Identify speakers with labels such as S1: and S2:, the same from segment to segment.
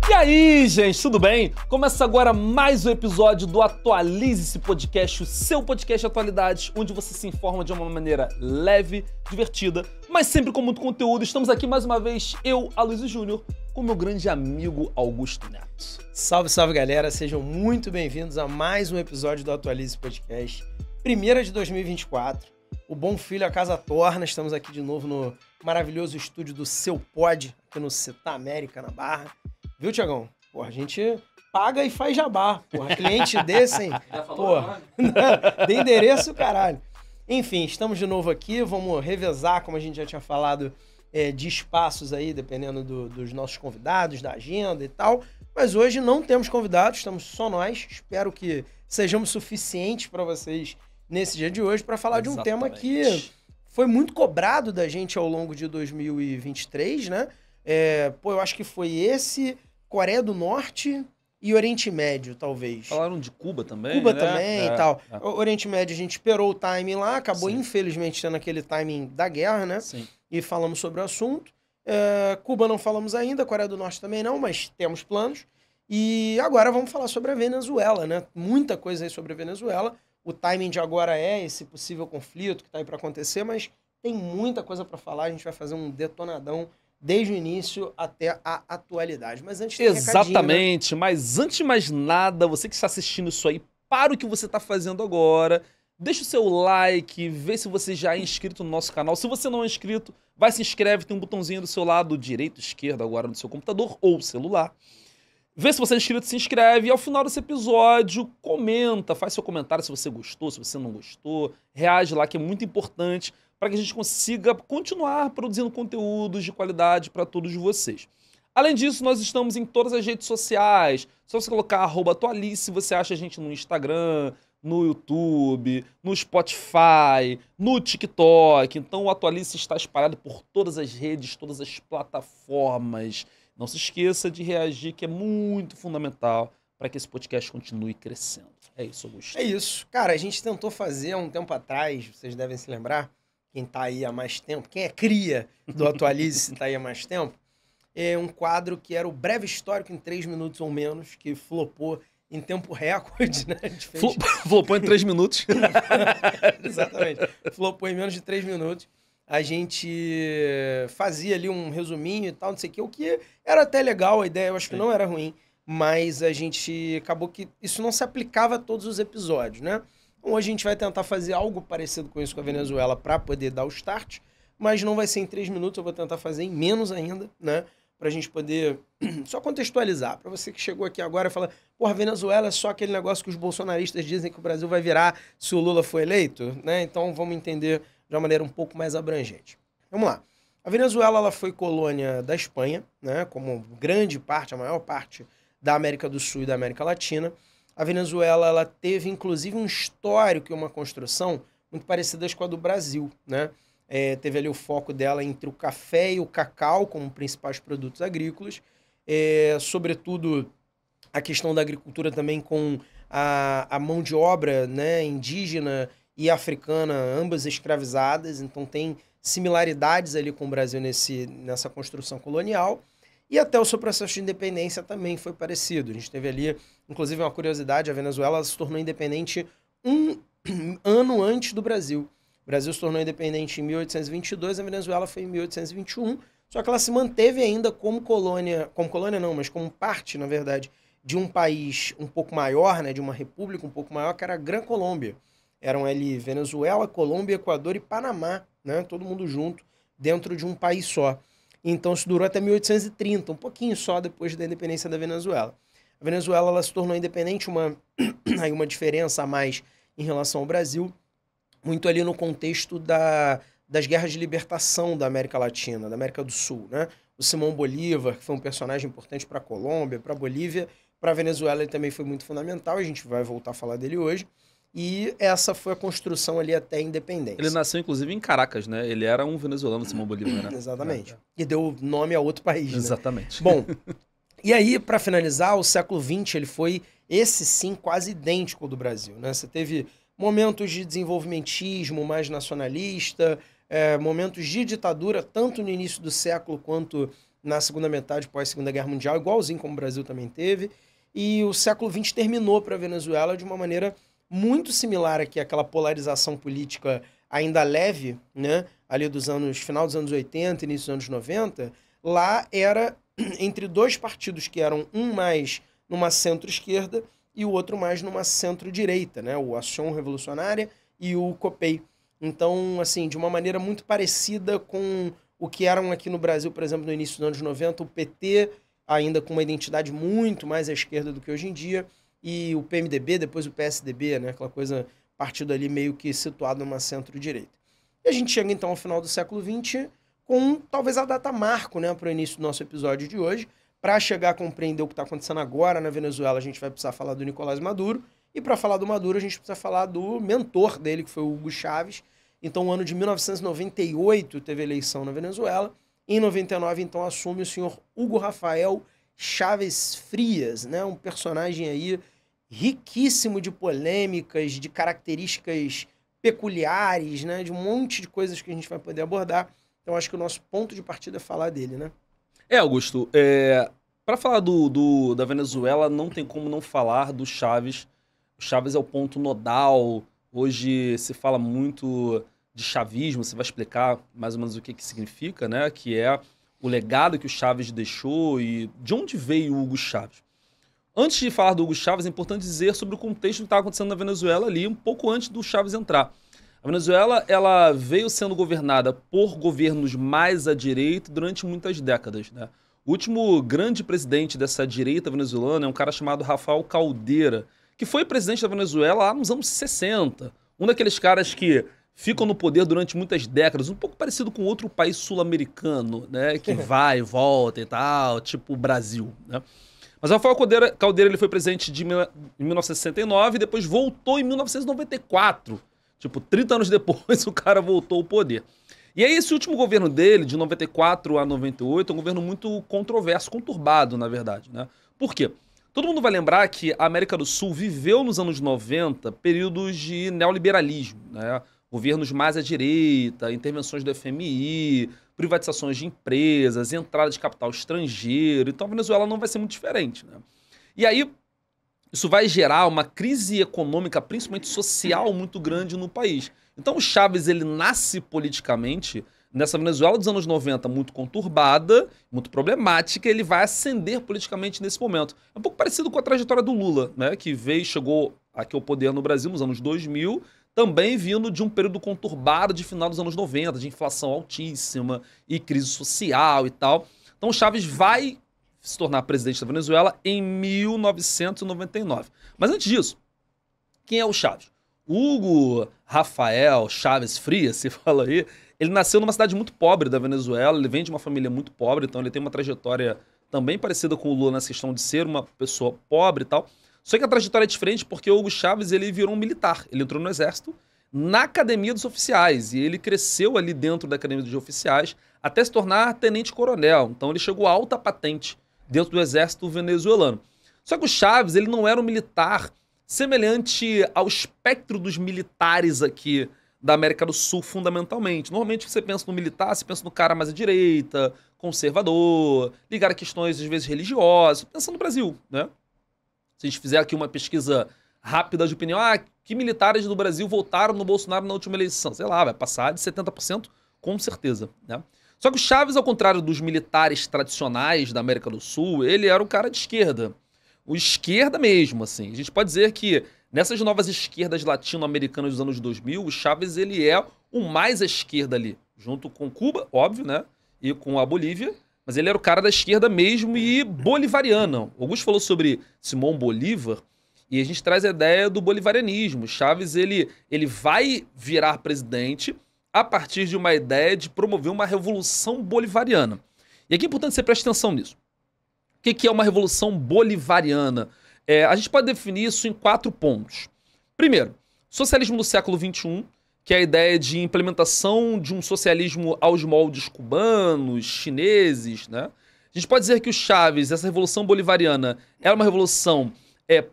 S1: E aí, gente, tudo bem? Começa agora mais um episódio do Atualize-se Podcast, o seu podcast de atualidades, onde você se informa de uma maneira leve, divertida, mas sempre com muito conteúdo. Estamos aqui mais uma vez, eu, Aloysio Júnior, com meu grande amigo Augusto Neto.
S2: Salve, salve, galera. Sejam muito bem-vindos a mais um episódio do Atualize-se Podcast, primeira de 2024. O bom filho a casa torna. Estamos aqui de novo no maravilhoso estúdio do Seu Pod, aqui no Cetá América, na Barra. Viu, Tiagão? Porra, a gente paga e faz jabá. Porra, cliente desse, hein? Porra, dê endereço, caralho. Enfim, estamos de novo aqui. Vamos revezar, como a gente já tinha falado, de espaços aí, dependendo dos nossos convidados, da agenda e tal. Mas hoje não temos convidados, estamos só nós. Espero que sejamos suficientes para vocês nesse dia de hoje para falar de um tema que foi muito cobrado da gente ao longo de 2023, né? Eu acho que foi esse, Coreia do Norte e Oriente Médio, talvez.
S1: Falaram de Cuba também,
S2: Cuba
S1: né?
S2: também e tal. O Oriente Médio a gente esperou o timing lá, acabou infelizmente tendo aquele timing da guerra, né?
S1: Sim.
S2: E falamos sobre o assunto. Cuba não falamos ainda, Coreia do Norte também não, mas temos planos. E agora vamos falar sobre a Venezuela, né? Muita coisa aí sobre a Venezuela. O timing de agora é esse possível conflito que tá aí para acontecer, mas tem muita coisa para falar. A gente vai fazer um detonadão desde o início até a atualidade. Mas antes tem
S1: Exatamente, né? Mas antes de mais nada, você que está assistindo isso aí, para o que você está fazendo agora, deixa o seu like, vê se você já é inscrito no nosso canal. Se você não é inscrito, vai se inscreve, tem um botãozinho do seu lado direito, esquerdo agora no seu computador ou celular. Vê se você é inscrito, se inscreve e ao final desse episódio, comenta, faz seu comentário se você gostou, se você não gostou, reage lá que é muito importante para que a gente consiga continuar produzindo conteúdos de qualidade para todos vocês. Além disso, nós estamos em todas as redes sociais. Só você colocar @atualize, você acha a gente no Instagram, no YouTube, no Spotify, no TikTok. Então o Atualize está espalhado por todas as redes, todas as plataformas. Não se esqueça de reagir, que é muito fundamental para que esse podcast continue crescendo. É isso, Augusto.
S2: É isso. Cara, a gente tentou fazer há um tempo atrás, vocês devem se lembrar, quem tá aí há mais tempo, quem é cria do Atualize-se tá aí há mais tempo, é um quadro que era o breve histórico em 3 minutos ou menos, que flopou em tempo recorde, né?
S1: Flopou em 3 minutos.
S2: Exatamente. Flopou em menos de 3 minutos. A gente fazia ali um resuminho e tal, não sei o que, o que era até legal, a ideia eu acho que não era ruim, mas a gente acabou que isso não se aplicava a todos os episódios, né? Então hoje a gente vai tentar fazer algo parecido com isso com a Venezuela para poder dar o start, mas não vai ser em 3 minutos, eu vou tentar fazer em menos ainda, né? Pra gente poder só contextualizar. Pra você que chegou aqui agora e fala, porra, Venezuela é só aquele negócio que os bolsonaristas dizem que o Brasil vai virar se o Lula for eleito, né? Então vamos entender de uma maneira um pouco mais abrangente. Vamos lá. A Venezuela ela foi colônia da Espanha, né? Como grande parte, a maior parte da América do Sul e da América Latina. A Venezuela ela teve, inclusive, um histórico e uma construção muito parecidas com a do Brasil, né? Teve ali o foco dela entre o café e o cacau como principais produtos agrícolas. Sobretudo, a questão da agricultura também com a mão de obra, né, indígena e africana, ambas escravizadas. Então, tem similaridades ali com o Brasil nessa construção colonial. E até o seu processo de independência também foi parecido. A gente teve ali, inclusive, uma curiosidade, a Venezuela se tornou independente um ano antes do Brasil. O Brasil se tornou independente em 1822, a Venezuela foi em 1821, só que ela se manteve ainda como colônia não, mas como parte, na verdade, de um país um pouco maior, né, de uma república um pouco maior, que era a Gran Colômbia. Eram ali Venezuela, Colômbia, Equador e Panamá, né, todo mundo junto, dentro de um país só. Então isso durou até 1830, um pouquinho só depois da independência da Venezuela. A Venezuela ela se tornou independente, uma diferença a mais em relação ao Brasil, muito ali no contexto das guerras de libertação da América Latina, da América do Sul, né? O Simão Bolívar, que foi um personagem importante para a Colômbia, para a Bolívia, para a Venezuela ele também foi muito fundamental, a gente vai voltar a falar dele hoje. E essa foi a construção ali até a independência.
S1: Ele nasceu, inclusive, em Caracas, né? Ele era um venezuelano, Simão Bolívar, né?
S2: Exatamente. E deu nome a outro país,
S1: Exatamente.
S2: Né? Bom, e aí, para finalizar, o século XX, ele foi, esse sim, quase idêntico ao do Brasil, né? Você teve momentos de desenvolvimentismo mais nacionalista, momentos de ditadura, tanto no início do século quanto na segunda metade pós-Segunda Guerra Mundial, igualzinho como o Brasil também teve. E o século XX terminou para a Venezuela de uma maneira muito similar aqui, àquela polarização política ainda leve, né? Ali final dos anos 80, início dos anos 90, lá era entre dois partidos que eram um mais numa centro-esquerda e o outro mais numa centro-direita, né? O Ação Revolucionária e o COPEI. Então, assim, de uma maneira muito parecida com o que eram aqui no Brasil, por exemplo, no início dos anos 90, o PT, ainda com uma identidade muito mais à esquerda do que hoje em dia, e o PMDB, depois o PSDB, né? Aquela coisa, partido ali meio que situado numa centro-direita. E a gente chega, então, ao final do século XX com talvez a data marco, né, para o início do nosso episódio de hoje. Para chegar a compreender o que está acontecendo agora na Venezuela, a gente vai precisar falar do Nicolás Maduro. E para falar do Maduro, a gente precisa falar do mentor dele, que foi o Hugo Chávez. Então, no ano de 1998, teve eleição na Venezuela. Em 99, então, assume o senhor Hugo Rafael Chávez Frias, né? Um personagem aí riquíssimo de polêmicas, de características peculiares, né? De um monte de coisas que a gente vai poder abordar. Então, acho que o nosso ponto de partida é falar dele, né?
S1: Augusto, para falar da Venezuela, não tem como não falar do Chávez. O Chávez é o ponto nodal. Hoje se fala muito de chavismo, você vai explicar mais ou menos o que significa, né? Que é o legado que o Chávez deixou e de onde veio o Hugo Chávez. Antes de falar do Hugo Chávez, é importante dizer sobre o contexto que estava acontecendo na Venezuela ali, um pouco antes do Chávez entrar. A Venezuela, ela veio sendo governada por governos mais à direita durante muitas décadas, né? O último grande presidente dessa direita venezuelana é um cara chamado Rafael Caldera, que foi presidente da Venezuela lá nos anos 60. Um daqueles caras que ficam no poder durante muitas décadas, um pouco parecido com outro país sul-americano, né? Que vai e volta e tal, tipo o Brasil, né? Mas o Rafael Caldera ele foi presidente em 1969 e depois voltou em 1994. Tipo, 30 anos depois, o cara voltou ao poder. E aí, esse último governo dele, de 94 a 98, é um governo muito controverso, conturbado, na verdade, né? Por quê? Todo mundo vai lembrar que a América do Sul viveu nos anos 90 períodos de neoliberalismo, né? Governos mais à direita, intervenções do FMI, privatizações de empresas, entrada de capital estrangeiro. Então, a Venezuela não vai ser muito diferente, né? E aí, isso vai gerar uma crise econômica, principalmente social, muito grande no país. Então o Chávez, ele nasce politicamente nessa Venezuela dos anos 90 muito conturbada, muito problemática, ele vai ascender politicamente nesse momento. É um pouco parecido com a trajetória do Lula, né, que chegou aqui ao poder no Brasil nos anos 2000, também vindo de um período conturbado de final dos anos 90, de inflação altíssima e crise social e tal. Então o Chávez vai se tornar presidente da Venezuela em 1999. Mas antes disso, quem é o Chávez? Hugo Rafael Chávez Frias, se fala aí, ele nasceu numa cidade muito pobre da Venezuela, ele vem de uma família muito pobre, então ele tem uma trajetória também parecida com o Lula nessa questão de ser uma pessoa pobre e tal. Só que a trajetória é diferente porque o Hugo Chávez ele virou um militar, ele entrou no exército, na Academia dos Oficiais, e ele cresceu ali dentro da Academia dos Oficiais até se tornar tenente-coronel, então ele chegou a alta patente dentro do exército venezuelano. Só que o Chávez, ele não era um militar semelhante ao espectro dos militares aqui da América do Sul, fundamentalmente. Normalmente, você pensa no militar, você pensa no cara mais à direita, conservador, ligado a questões, às vezes, religiosas. Pensa no Brasil, né? Se a gente fizer aqui uma pesquisa rápida de opinião, que militares do Brasil votaram no Bolsonaro na última eleição? Sei lá, vai passar de 70%, com certeza, né? Só que o Chávez, ao contrário dos militares tradicionais da América do Sul, ele era um cara de esquerda. O esquerda mesmo, assim. A gente pode dizer que nessas novas esquerdas latino-americanas dos anos 2000, o Chávez ele é o mais à esquerda ali, junto com Cuba, óbvio, né? E com a Bolívia. Mas ele era o cara da esquerda mesmo e bolivariana. O Augusto falou sobre Simão Bolívar e a gente traz a ideia do bolivarianismo. O Chávez ele vai virar presidente a partir de uma ideia de promover uma revolução bolivariana. E aqui é importante você prestar atenção nisso. O que é uma revolução bolivariana? A gente pode definir isso em 4 pontos. Primeiro, socialismo do século XXI, que é a ideia de implementação de um socialismo aos moldes cubanos, chineses, né? A gente pode dizer que o Chávez, essa revolução bolivariana, era uma revolução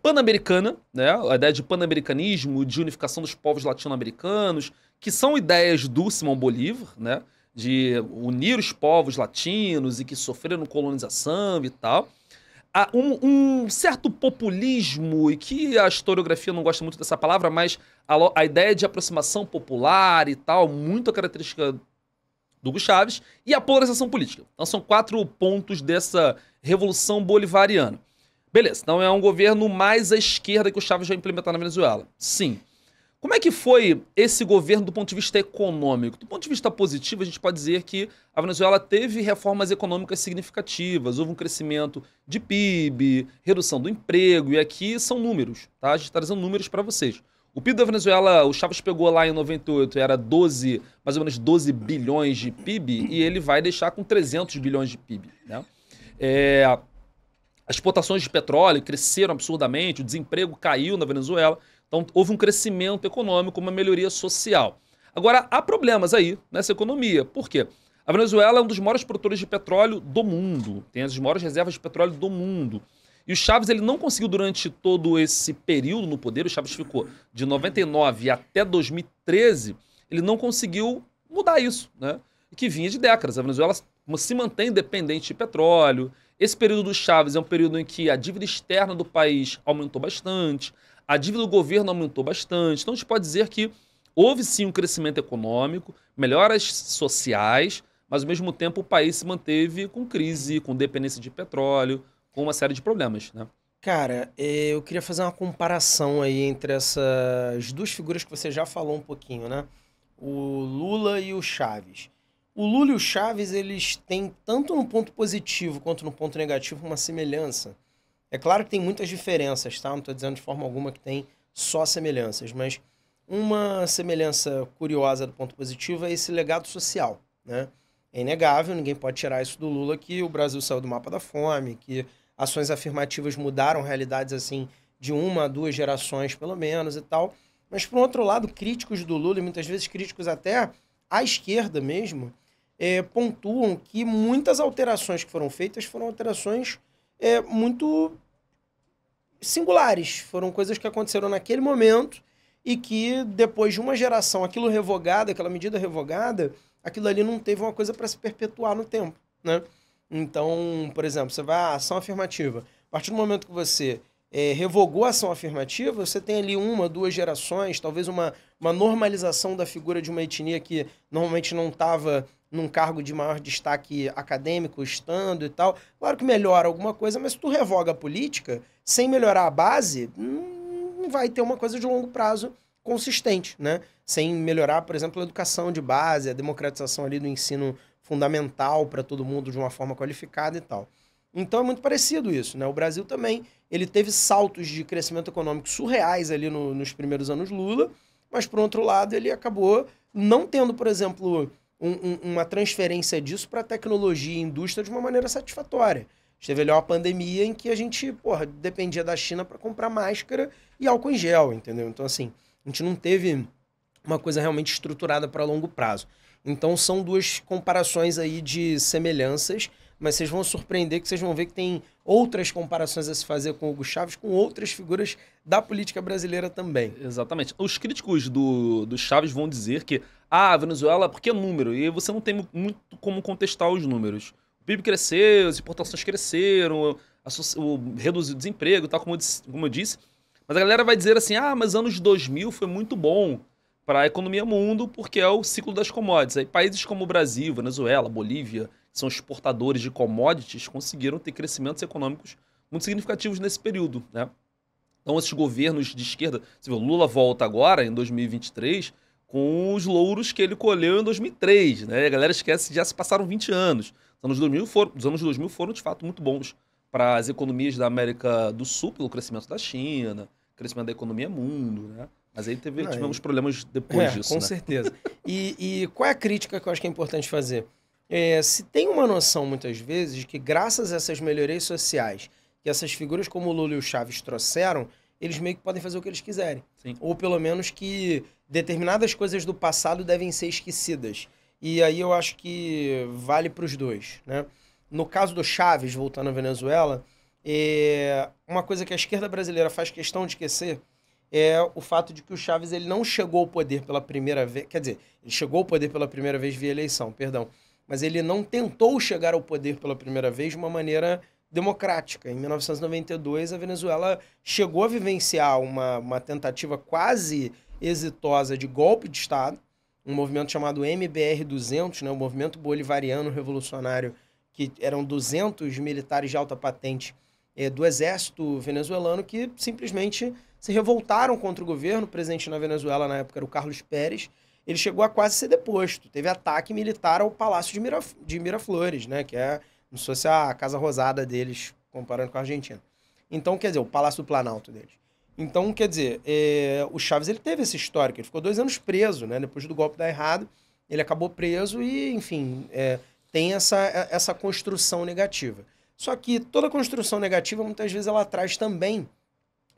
S1: pan-americana, né? A ideia de pan-americanismo, de unificação dos povos latino-americanos, que são ideias do Simão Bolívar, né? de unir os povos latinos e que sofreram colonização e tal. Há um certo populismo, e que a historiografia não gosta muito dessa palavra, mas a ideia de aproximação popular e tal, muito a característica do Hugo Chávez, e a polarização política. Então são 4 pontos dessa revolução bolivariana. Beleza, então é um governo mais à esquerda que o Chávez vai implementar na Venezuela. Sim. Como é que foi esse governo do ponto de vista econômico? Do ponto de vista positivo, a gente pode dizer que a Venezuela teve reformas econômicas significativas, houve um crescimento de PIB, redução do emprego, e aqui são números, tá? A gente está trazendo números para vocês. O PIB da Venezuela, o Chávez pegou lá em 98, era mais ou menos 12 bilhões de PIB, e ele vai deixar com 300 bilhões de PIB, né? As exportações de petróleo cresceram absurdamente, o desemprego caiu na Venezuela, então houve um crescimento econômico, uma melhoria social. Agora, há problemas aí nessa economia. Por quê? A Venezuela é um dos maiores produtores de petróleo do mundo, tem as maiores reservas de petróleo do mundo. E o Chávez ele não conseguiu, durante todo esse período no poder, o Chávez ficou de 99 até 2013, ele não conseguiu mudar isso, né? Que vinha de décadas. A Venezuela se mantém dependente de petróleo. Esse período do Chávez é um período em que a dívida externa do país aumentou bastante, a dívida do governo aumentou bastante. Então a gente pode dizer que houve sim um crescimento econômico, melhoras sociais, mas ao mesmo tempo o país se manteve com crise, com dependência de petróleo, com uma série de problemas, né?
S2: Cara, eu queria fazer uma comparação aí entre essas duas figuras que você já falou um pouquinho, né? O Lula e o Chávez. O Lula e o Chávez, eles têm, tanto no ponto positivo quanto no ponto negativo, uma semelhança. É claro que tem muitas diferenças, tá? Não estou dizendo de forma alguma que tem só semelhanças, mas uma semelhança curiosa do ponto positivo é esse legado social, né? É inegável, ninguém pode tirar isso do Lula, que o Brasil saiu do mapa da fome, que ações afirmativas mudaram realidades assim de 1 a 2 gerações, pelo menos, e tal. Mas, por outro lado, críticos do Lula, e muitas vezes críticos até à esquerda mesmo, pontuam que muitas alterações que foram feitas foram alterações muito singulares. Foram coisas que aconteceram naquele momento e que, depois de uma geração, aquilo revogado, aquela medida revogada, aquilo ali não teve uma coisa para se perpetuar no tempo, né? Então, por exemplo, você vai à ação afirmativa. A partir do momento que você revogou a ação afirmativa, você tem ali 1, 2 gerações, talvez uma normalização da figura de uma etnia que normalmente não estava num cargo de maior destaque acadêmico, estando e tal. Claro que melhora alguma coisa, mas se tu revoga a política, sem melhorar a base, não vai ter uma coisa de longo prazo consistente, né? Sem melhorar, por exemplo, a educação de base, a democratização ali do ensino fundamental para todo mundo de uma forma qualificada e tal. Então é muito parecido isso, né? O Brasil também, ele teve saltos de crescimento econômico surreais ali nos primeiros anos Lula, mas por outro lado ele acabou não tendo, por exemplo, uma transferência disso para tecnologia e indústria de uma maneira satisfatória. Teve ali uma pandemia em que a gente, dependia da China para comprar máscara e álcool em gel, entendeu? Então, assim, a gente não teve uma coisa realmente estruturada para longo prazo. Então, são duas comparações aí de semelhanças, mas vocês vão surpreender que vocês vão ver que tem outras comparações a se fazer com o Hugo Chávez, com outras figuras da política brasileira também.
S1: Exatamente. Os críticos do Chávez vão dizer que a Venezuela, porque é número, e você não tem muito como contestar os números. O PIB cresceu, as importações cresceram, reduziu o desemprego, tal, como eu disse. Mas a galera vai dizer assim, mas anos 2000 foi muito bom para a economia mundo, porque é o ciclo das commodities. Aí países como o Brasil, Venezuela, Bolívia, que são exportadores de commodities, conseguiram ter crescimentos econômicos muito significativos nesse período, né? Então esses governos de esquerda, você vê, o Lula volta agora, em 2023, com os louros que ele colheu em 2003, né? A galera esquece que já se passaram 20 anos. Os anos 2000 foram, de fato, muito bons para as economias da América do Sul, pelo crescimento da China, crescimento da economia mundo, né? Mas aí tivemos problemas depois disso,
S2: com certeza. E qual é a crítica que eu acho que é importante fazer? Se tem uma noção, muitas vezes, de que graças a essas melhorias sociais que essas figuras como o Lula e o Chávez trouxeram, eles meio que podem fazer o que eles quiserem.
S1: Sim.
S2: Ou pelo menos que determinadas coisas do passado devem ser esquecidas. E aí eu acho que vale para os dois, né? No caso do Chávez, voltando à Venezuela, uma coisa que a esquerda brasileira faz questão de esquecer é o fato de que o Chávez ele não chegou ao poder pela primeira vez, quer dizer, ele chegou ao poder pela primeira vez via eleição, perdão, mas ele não tentou chegar ao poder pela primeira vez de uma maneira democrática. Em 1992, a Venezuela chegou a vivenciar uma tentativa quase exitosa de golpe de Estado, um movimento chamado MBR-200, né, o Movimento Bolivariano Revolucionário, que eram 200 militares de alta patente do exército venezuelano que simplesmente se revoltaram contra o governo. O presidente na Venezuela na época era o Carlos Pérez. Ele chegou a quase ser deposto. Teve ataque militar ao Palácio de Miraflores, né, que é como se fosse a Casa Rosada deles, comparando com a Argentina. Então, quer dizer, o Palácio do Planalto deles. Então, quer dizer, o Chávez ele teve esse histórico. Ele ficou 2 anos preso, né? Depois do golpe dar errado, ele acabou preso e, enfim, tem essa construção negativa. Só que toda construção negativa, muitas vezes, ela traz também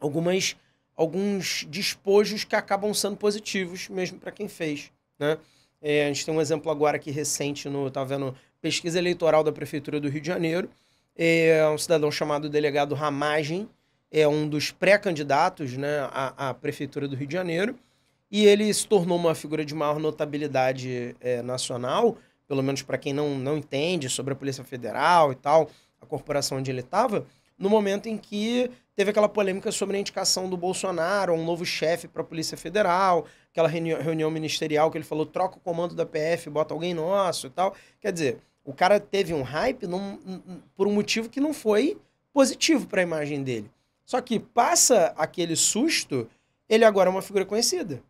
S2: alguns despojos que acabam sendo positivos, mesmo para quem fez, né? A gente tem um exemplo agora aqui recente, tá vendo, pesquisa eleitoral da Prefeitura do Rio de Janeiro. Um cidadão chamado delegado Ramagem, é um dos pré-candidatos, né, à Prefeitura do Rio de Janeiro, e ele se tornou uma figura de maior notabilidade nacional, pelo menos para quem não entende sobre a Polícia Federal e tal, a corporação onde ele estava, no momento em que teve aquela polêmica sobre a indicação do Bolsonaro, um novo chefe para a Polícia Federal, aquela reunião ministerial que ele falou, troca o comando da PF, bota alguém nosso e tal. Quer dizer, o cara teve um hype por um motivo que não foi positivo para a imagem dele. Só que passa aquele susto, ele agora é uma figura conhecida.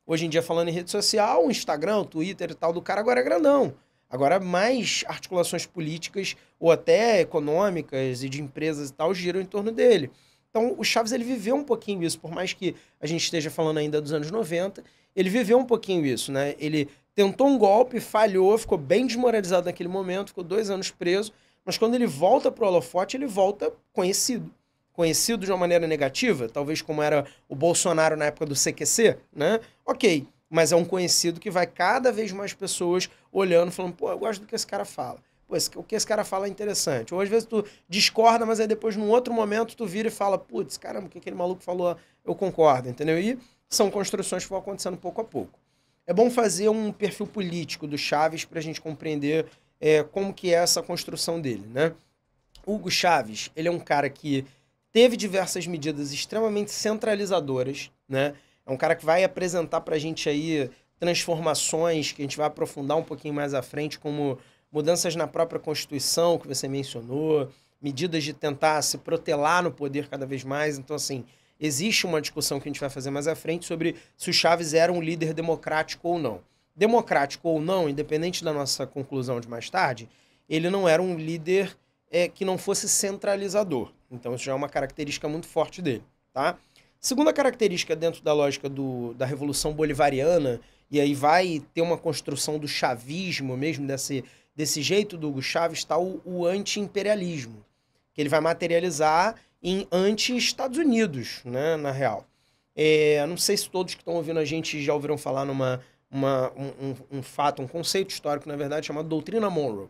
S2: Hoje em dia, falando em rede social, o Instagram, o Twitter e tal do cara agora é grandão. Agora mais articulações políticas ou até econômicas e de empresas e tal giram em torno dele. Então, o Chávez ele viveu um pouquinho isso, por mais que a gente esteja falando ainda dos anos 90, ele viveu um pouquinho isso, né? Ele tentou um golpe, falhou, ficou bem desmoralizado naquele momento, ficou 2 anos preso, mas quando ele volta pro holofote, ele volta conhecido. Conhecido de uma maneira negativa, talvez como era o Bolsonaro na época do CQC, né? Ok, mas é um conhecido que vai cada vez mais pessoas olhando, falando, pô, eu gosto do que esse cara fala. Pô, o que esse cara fala é interessante. Ou às vezes tu discorda, mas aí depois, num outro momento, tu vira e fala, putz, caramba, o que aquele maluco falou, eu concordo, entendeu? E são construções que vão acontecendo pouco a pouco. É bom fazer um perfil político do Chávez para a gente compreender como que é essa construção dele, né? Hugo Chávez, ele é um cara que teve diversas medidas extremamente centralizadoras, né? É um cara que vai apresentar para a gente aí transformações que a gente vai aprofundar um pouquinho mais à frente, como mudanças na própria Constituição, que você mencionou, medidas de tentar se protelar no poder cada vez mais. Então, assim, existe uma discussão que a gente vai fazer mais à frente sobre se o Chávez era um líder democrático ou não. Democrático ou não, independente da nossa conclusão de mais tarde, ele não era um líder que não fosse centralizador. Então, isso já é uma característica muito forte dele, tá? Segunda característica dentro da lógica da Revolução Bolivariana, e aí vai ter uma construção do chavismo mesmo, desse jeito do Hugo Chávez, está o anti-imperialismo, que ele vai materializar em anti-Estados Unidos, né, na real. Não sei se todos que estão ouvindo a gente já ouviram falar um fato, um conceito histórico, na verdade, chamado Doutrina Monroe.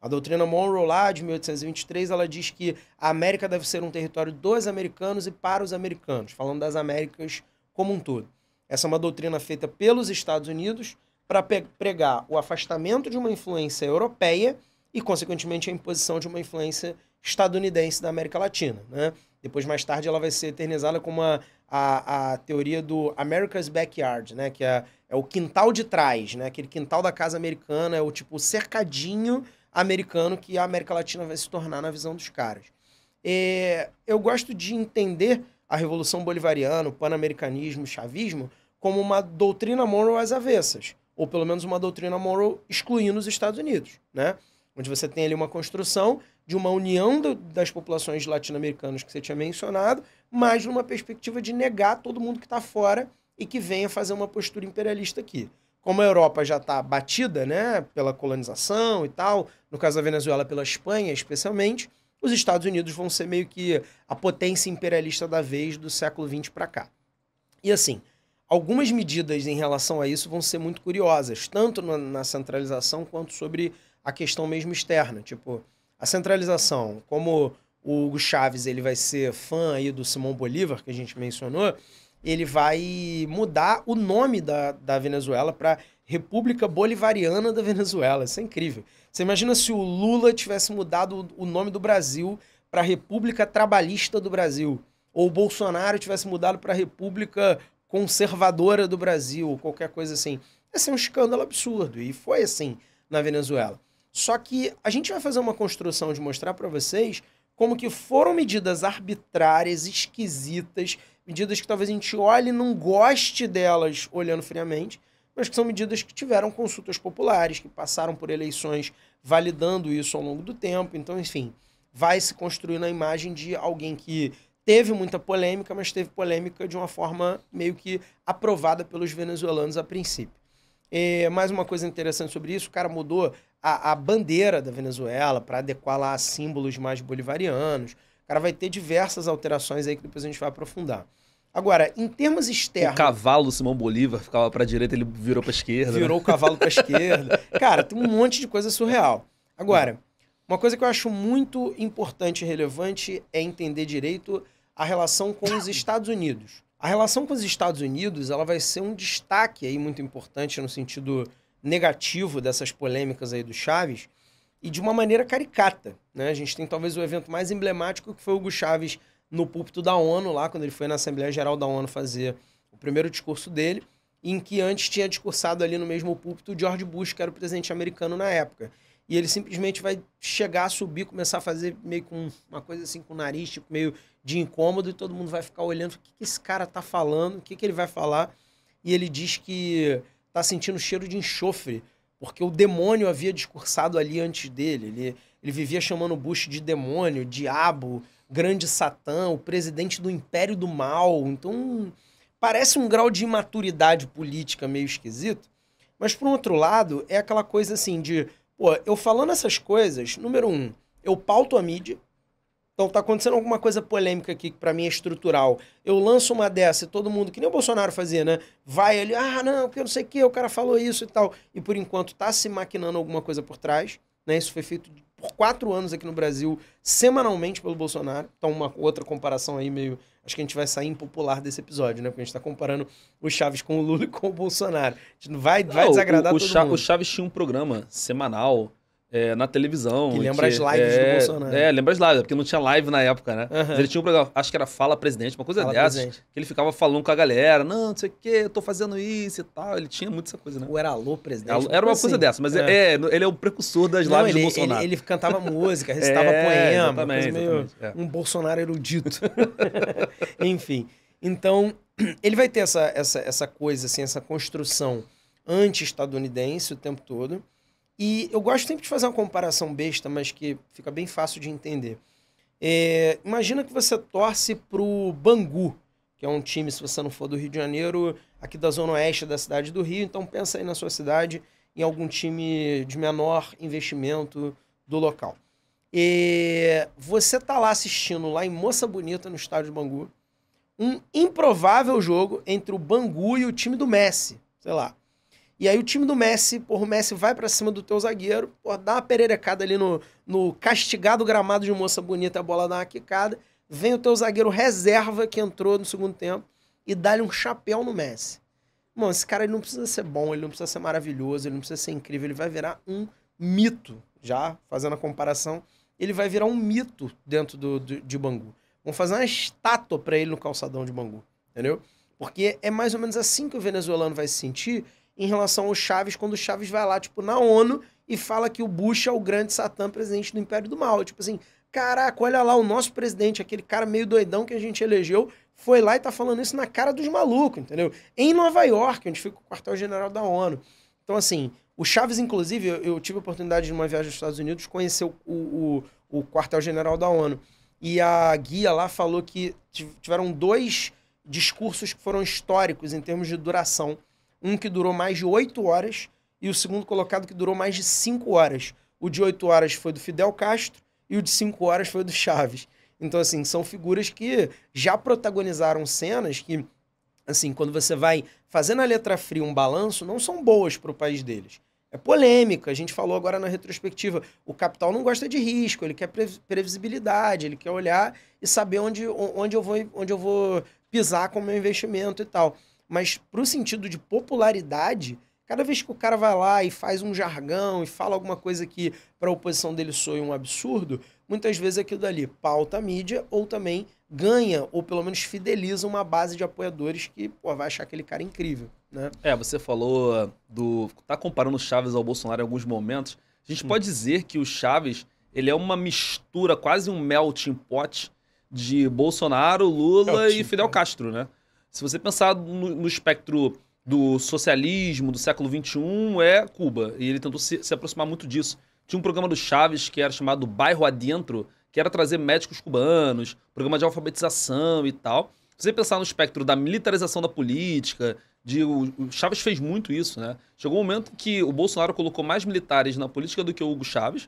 S2: A doutrina Monroe, lá de 1823, ela diz que a América deve ser um território dos americanos e para os americanos, falando das Américas como um todo. Essa é uma doutrina feita pelos Estados Unidos para pregar o afastamento de uma influência europeia e, consequentemente, a imposição de uma influência estadunidense da América Latina, né? Depois, mais tarde, ela vai ser eternizada como a teoria do America's Backyard, né? Que é o quintal de trás, né? Aquele quintal da casa americana, é o tipo cercadinho americano que a América Latina vai se tornar na visão dos caras. Eu gosto de entender a Revolução Bolivariana, o pan-americanismo, o chavismo, como uma doutrina Monroe às avessas, ou pelo menos uma doutrina Monroe excluindo os Estados Unidos, né? Onde você tem ali uma construção de uma união das populações latino-americanas que você tinha mencionado, mas numa perspectiva de negar todo mundo que está fora e que venha fazer uma postura imperialista aqui. Como a Europa já está batida, né, pela colonização e tal, no caso da Venezuela pela Espanha especialmente, os Estados Unidos vão ser meio que a potência imperialista da vez do século XX para cá. E assim, algumas medidas em relação a isso vão ser muito curiosas, tanto na centralização quanto sobre a questão mesmo externa. Tipo, a centralização, como o Hugo Chávez ele vai ser fã aí do Simão Bolívar, que a gente mencionou, ele vai mudar o nome da Venezuela para República Bolivariana da Venezuela. Isso é incrível. Você imagina se o Lula tivesse mudado o nome do Brasil para República Trabalhista do Brasil, ou o Bolsonaro tivesse mudado para República Conservadora do Brasil, ou qualquer coisa assim. Ia ser um escândalo absurdo, e foi assim na Venezuela. Só que a gente vai fazer uma construção de mostrar para vocês como que foram medidas arbitrárias, esquisitas, medidas que talvez a gente olhe e não goste delas olhando friamente, mas que são medidas que tiveram consultas populares, que passaram por eleições validando isso ao longo do tempo. Então, enfim, vai se construir na imagem de alguém que teve muita polêmica, mas teve polêmica de uma forma meio que aprovada pelos venezuelanos a princípio. Mais uma coisa interessante sobre isso, o cara mudou a bandeira da Venezuela para adequar lá a símbolos mais bolivarianos. O cara vai ter diversas alterações aí que depois a gente vai aprofundar. Agora, em termos externos...
S1: O cavalo do Simão Bolívar ficava para a direita, ele virou para a esquerda.
S2: Virou o cavalo para a esquerda. Cara, tem um monte de coisa surreal. Agora, uma coisa que eu acho muito importante e relevante é entender direito a relação com os Estados Unidos. A relação com os Estados Unidos, ela vai ser um destaque aí muito importante no sentido negativo dessas polêmicas aí do Chávez e de uma maneira caricata, né? A gente tem talvez o evento mais emblemático que foi o Hugo Chávez no púlpito da ONU, lá quando ele foi na Assembleia Geral da ONU fazer o primeiro discurso dele, em que antes tinha discursado ali no mesmo púlpito o George Bush, que era o presidente americano na época. E ele simplesmente vai chegar, subir, começar a fazer meio com uma coisa assim com o nariz, tipo, meio de incômodo, e todo mundo vai ficar olhando o que esse cara tá falando, o que ele vai falar. E ele diz que tá sentindo cheiro de enxofre, porque o demônio havia discursado ali antes dele. Ele vivia chamando o Bush de demônio, diabo, grande Satã, o presidente do Império do Mal. Então, parece um grau de imaturidade política meio esquisito. Mas, por um outro lado, é aquela coisa assim de... Pô, eu falando essas coisas, número 1, eu pauto a mídia. Então tá acontecendo alguma coisa polêmica aqui que pra mim é estrutural. Eu lanço uma dessa e todo mundo, que nem o Bolsonaro fazia, né? Vai ali, não, porque eu não sei o que, o cara falou isso e tal. E por enquanto tá se maquinando alguma coisa por trás, né? Isso foi feito por 4 anos aqui no Brasil, semanalmente pelo Bolsonaro. Então uma outra comparação aí meio... Acho que a gente vai sair impopular desse episódio, né? Porque a gente tá comparando o Chaves com o Lula e com o Bolsonaro. A gente vai desagradar todo mundo.
S1: O Chaves tinha um programa semanal na televisão.
S2: Que lembra as lives do Bolsonaro.
S1: Lembra as lives, porque não tinha live na época, né? Uhum. Mas ele tinha um programa, acho que era Fala Presidente, uma coisa dessas, que ele ficava falando com a galera, não sei o que, eu tô fazendo isso e tal. Ele tinha muito essa coisa, né?
S2: Ou era Alô Presidente?
S1: Era uma coisa dessa, mas ele é o precursor das lives do Bolsonaro.
S2: Ele cantava música, recitava poema,
S1: exatamente,
S2: meio um Bolsonaro erudito. Enfim, então ele vai ter essa coisa, assim, essa construção anti-estadunidense o tempo todo. E eu gosto sempre de fazer uma comparação besta, mas que fica bem fácil de entender. Imagina que você torce pro Bangu, que é um time, se você não for do Rio de Janeiro, aqui da zona oeste da cidade do Rio. Então pensa aí na sua cidade em algum time de menor investimento do local. E você tá lá assistindo, lá em Moça Bonita, no estádio do Bangu, um improvável jogo entre o Bangu e o time do Messi, sei lá. E aí o time do Messi, o Messi vai pra cima do teu zagueiro, dá uma pererecada ali no castigado gramado de Moça Bonita, a bola dá uma quicada, vem o teu zagueiro reserva que entrou no segundo tempo e dá-lhe um chapéu no Messi. Mano, esse cara ele não precisa ser bom, ele não precisa ser maravilhoso, ele não precisa ser incrível, ele vai virar um mito, já fazendo a comparação, ele vai virar um mito dentro de Bangu. Vamos fazer uma estátua pra ele no calçadão de Bangu, entendeu? Porque é mais ou menos assim que o venezuelano vai se sentir em relação ao Chaves, quando o Chaves vai lá, tipo, na ONU e fala que o Bush é o grande Satã, presidente do Império do Mal. Tipo assim, caraca, olha lá, o nosso presidente, aquele cara meio doidão que a gente elegeu, foi lá e tá falando isso na cara dos malucos, entendeu? Em Nova York, onde fica o quartel-general da ONU. Então, assim, o Chaves, inclusive, eu tive a oportunidade de, numa viagem aos Estados Unidos, conhecer o quartel-general da ONU. E a guia lá falou que tiveram 2 discursos que foram históricos em termos de duração. Um que durou mais de 8 horas e o segundo colocado que durou mais de 5 horas. O de 8 horas foi do Fidel Castro e o de 5 horas foi do Chaves. Então, assim, são figuras que já protagonizaram cenas que, assim, quando você vai fazer na letra fria um balanço, não são boas para o país deles. É polêmica, a gente falou agora na retrospectiva, o capital não gosta de risco, ele quer previsibilidade, ele quer olhar e saber onde eu vou pisar como meu investimento e tal. Mas pro sentido de popularidade, cada vez que o cara vai lá e faz um jargão e fala alguma coisa que para a oposição dele soe um absurdo, muitas vezes aquilo dali pauta a mídia ou também ganha, ou pelo menos fideliza uma base de apoiadores que vai achar aquele cara incrível, né?
S1: Você falou tá comparando o Chaves ao Bolsonaro em alguns momentos. A gente pode dizer que o Chaves, ele é uma mistura, quase um melting pot de Bolsonaro, Lula e Fidel Castro, né? Se você pensar no espectro do socialismo do século XXI, é Cuba. E ele tentou se aproximar muito disso. Tinha um programa do Chaves que era chamado Bairro Adentro, que era trazer médicos cubanos, programa de alfabetização e tal. Se você pensar no espectro da militarização da política, o Chaves fez muito isso, né? Chegou um momento que o Bolsonaro colocou mais militares na política do que o Hugo Chávez,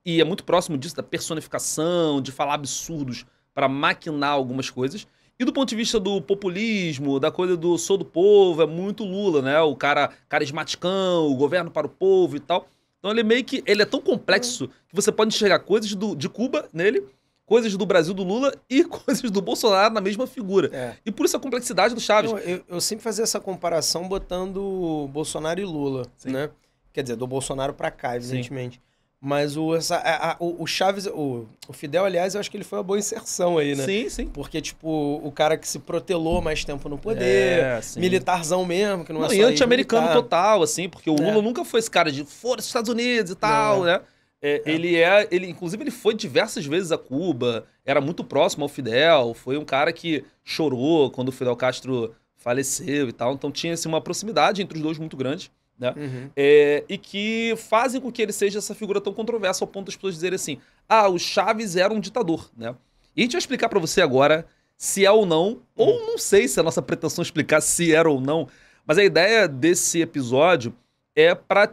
S1: e é muito próximo disso, da personificação, de falar absurdos para maquinar algumas coisas. E do ponto de vista do populismo, da coisa do sou do povo, é muito Lula, né? O cara carismaticão, o governo para o povo e tal. Então ele é tão complexo que você pode enxergar coisas de Cuba nele, coisas do Brasil do Lula e coisas do Bolsonaro na mesma figura. E por isso a complexidade do Chaves.
S2: Eu sempre fazia essa comparação botando Bolsonaro e Lula, né? Quer dizer, do Bolsonaro pra cá, evidentemente. Sim. Mas o Chaves, o Fidel, aliás, eu acho que ele foi uma boa inserção aí, né?
S1: Sim, sim.
S2: Porque, tipo, o cara que se protelou mais tempo no poder, militarzão mesmo, que não é só
S1: e anti-americano total, assim, porque o Lula nunca foi esse cara de fora dos Estados Unidos e tal, né? Inclusive, ele foi diversas vezes a Cuba, era muito próximo ao Fidel, foi um cara que chorou quando o Fidel Castro faleceu e tal, então tinha assim, uma proximidade entre os dois muito grande. Né? E que fazem com que ele seja essa figura tão controversa ao ponto das pessoas dizerem assim, o Chaves era um ditador, né? E a gente vai explicar pra você agora se é ou não, ou não sei se é a nossa pretensão explicar se era ou não, mas a ideia desse episódio é pra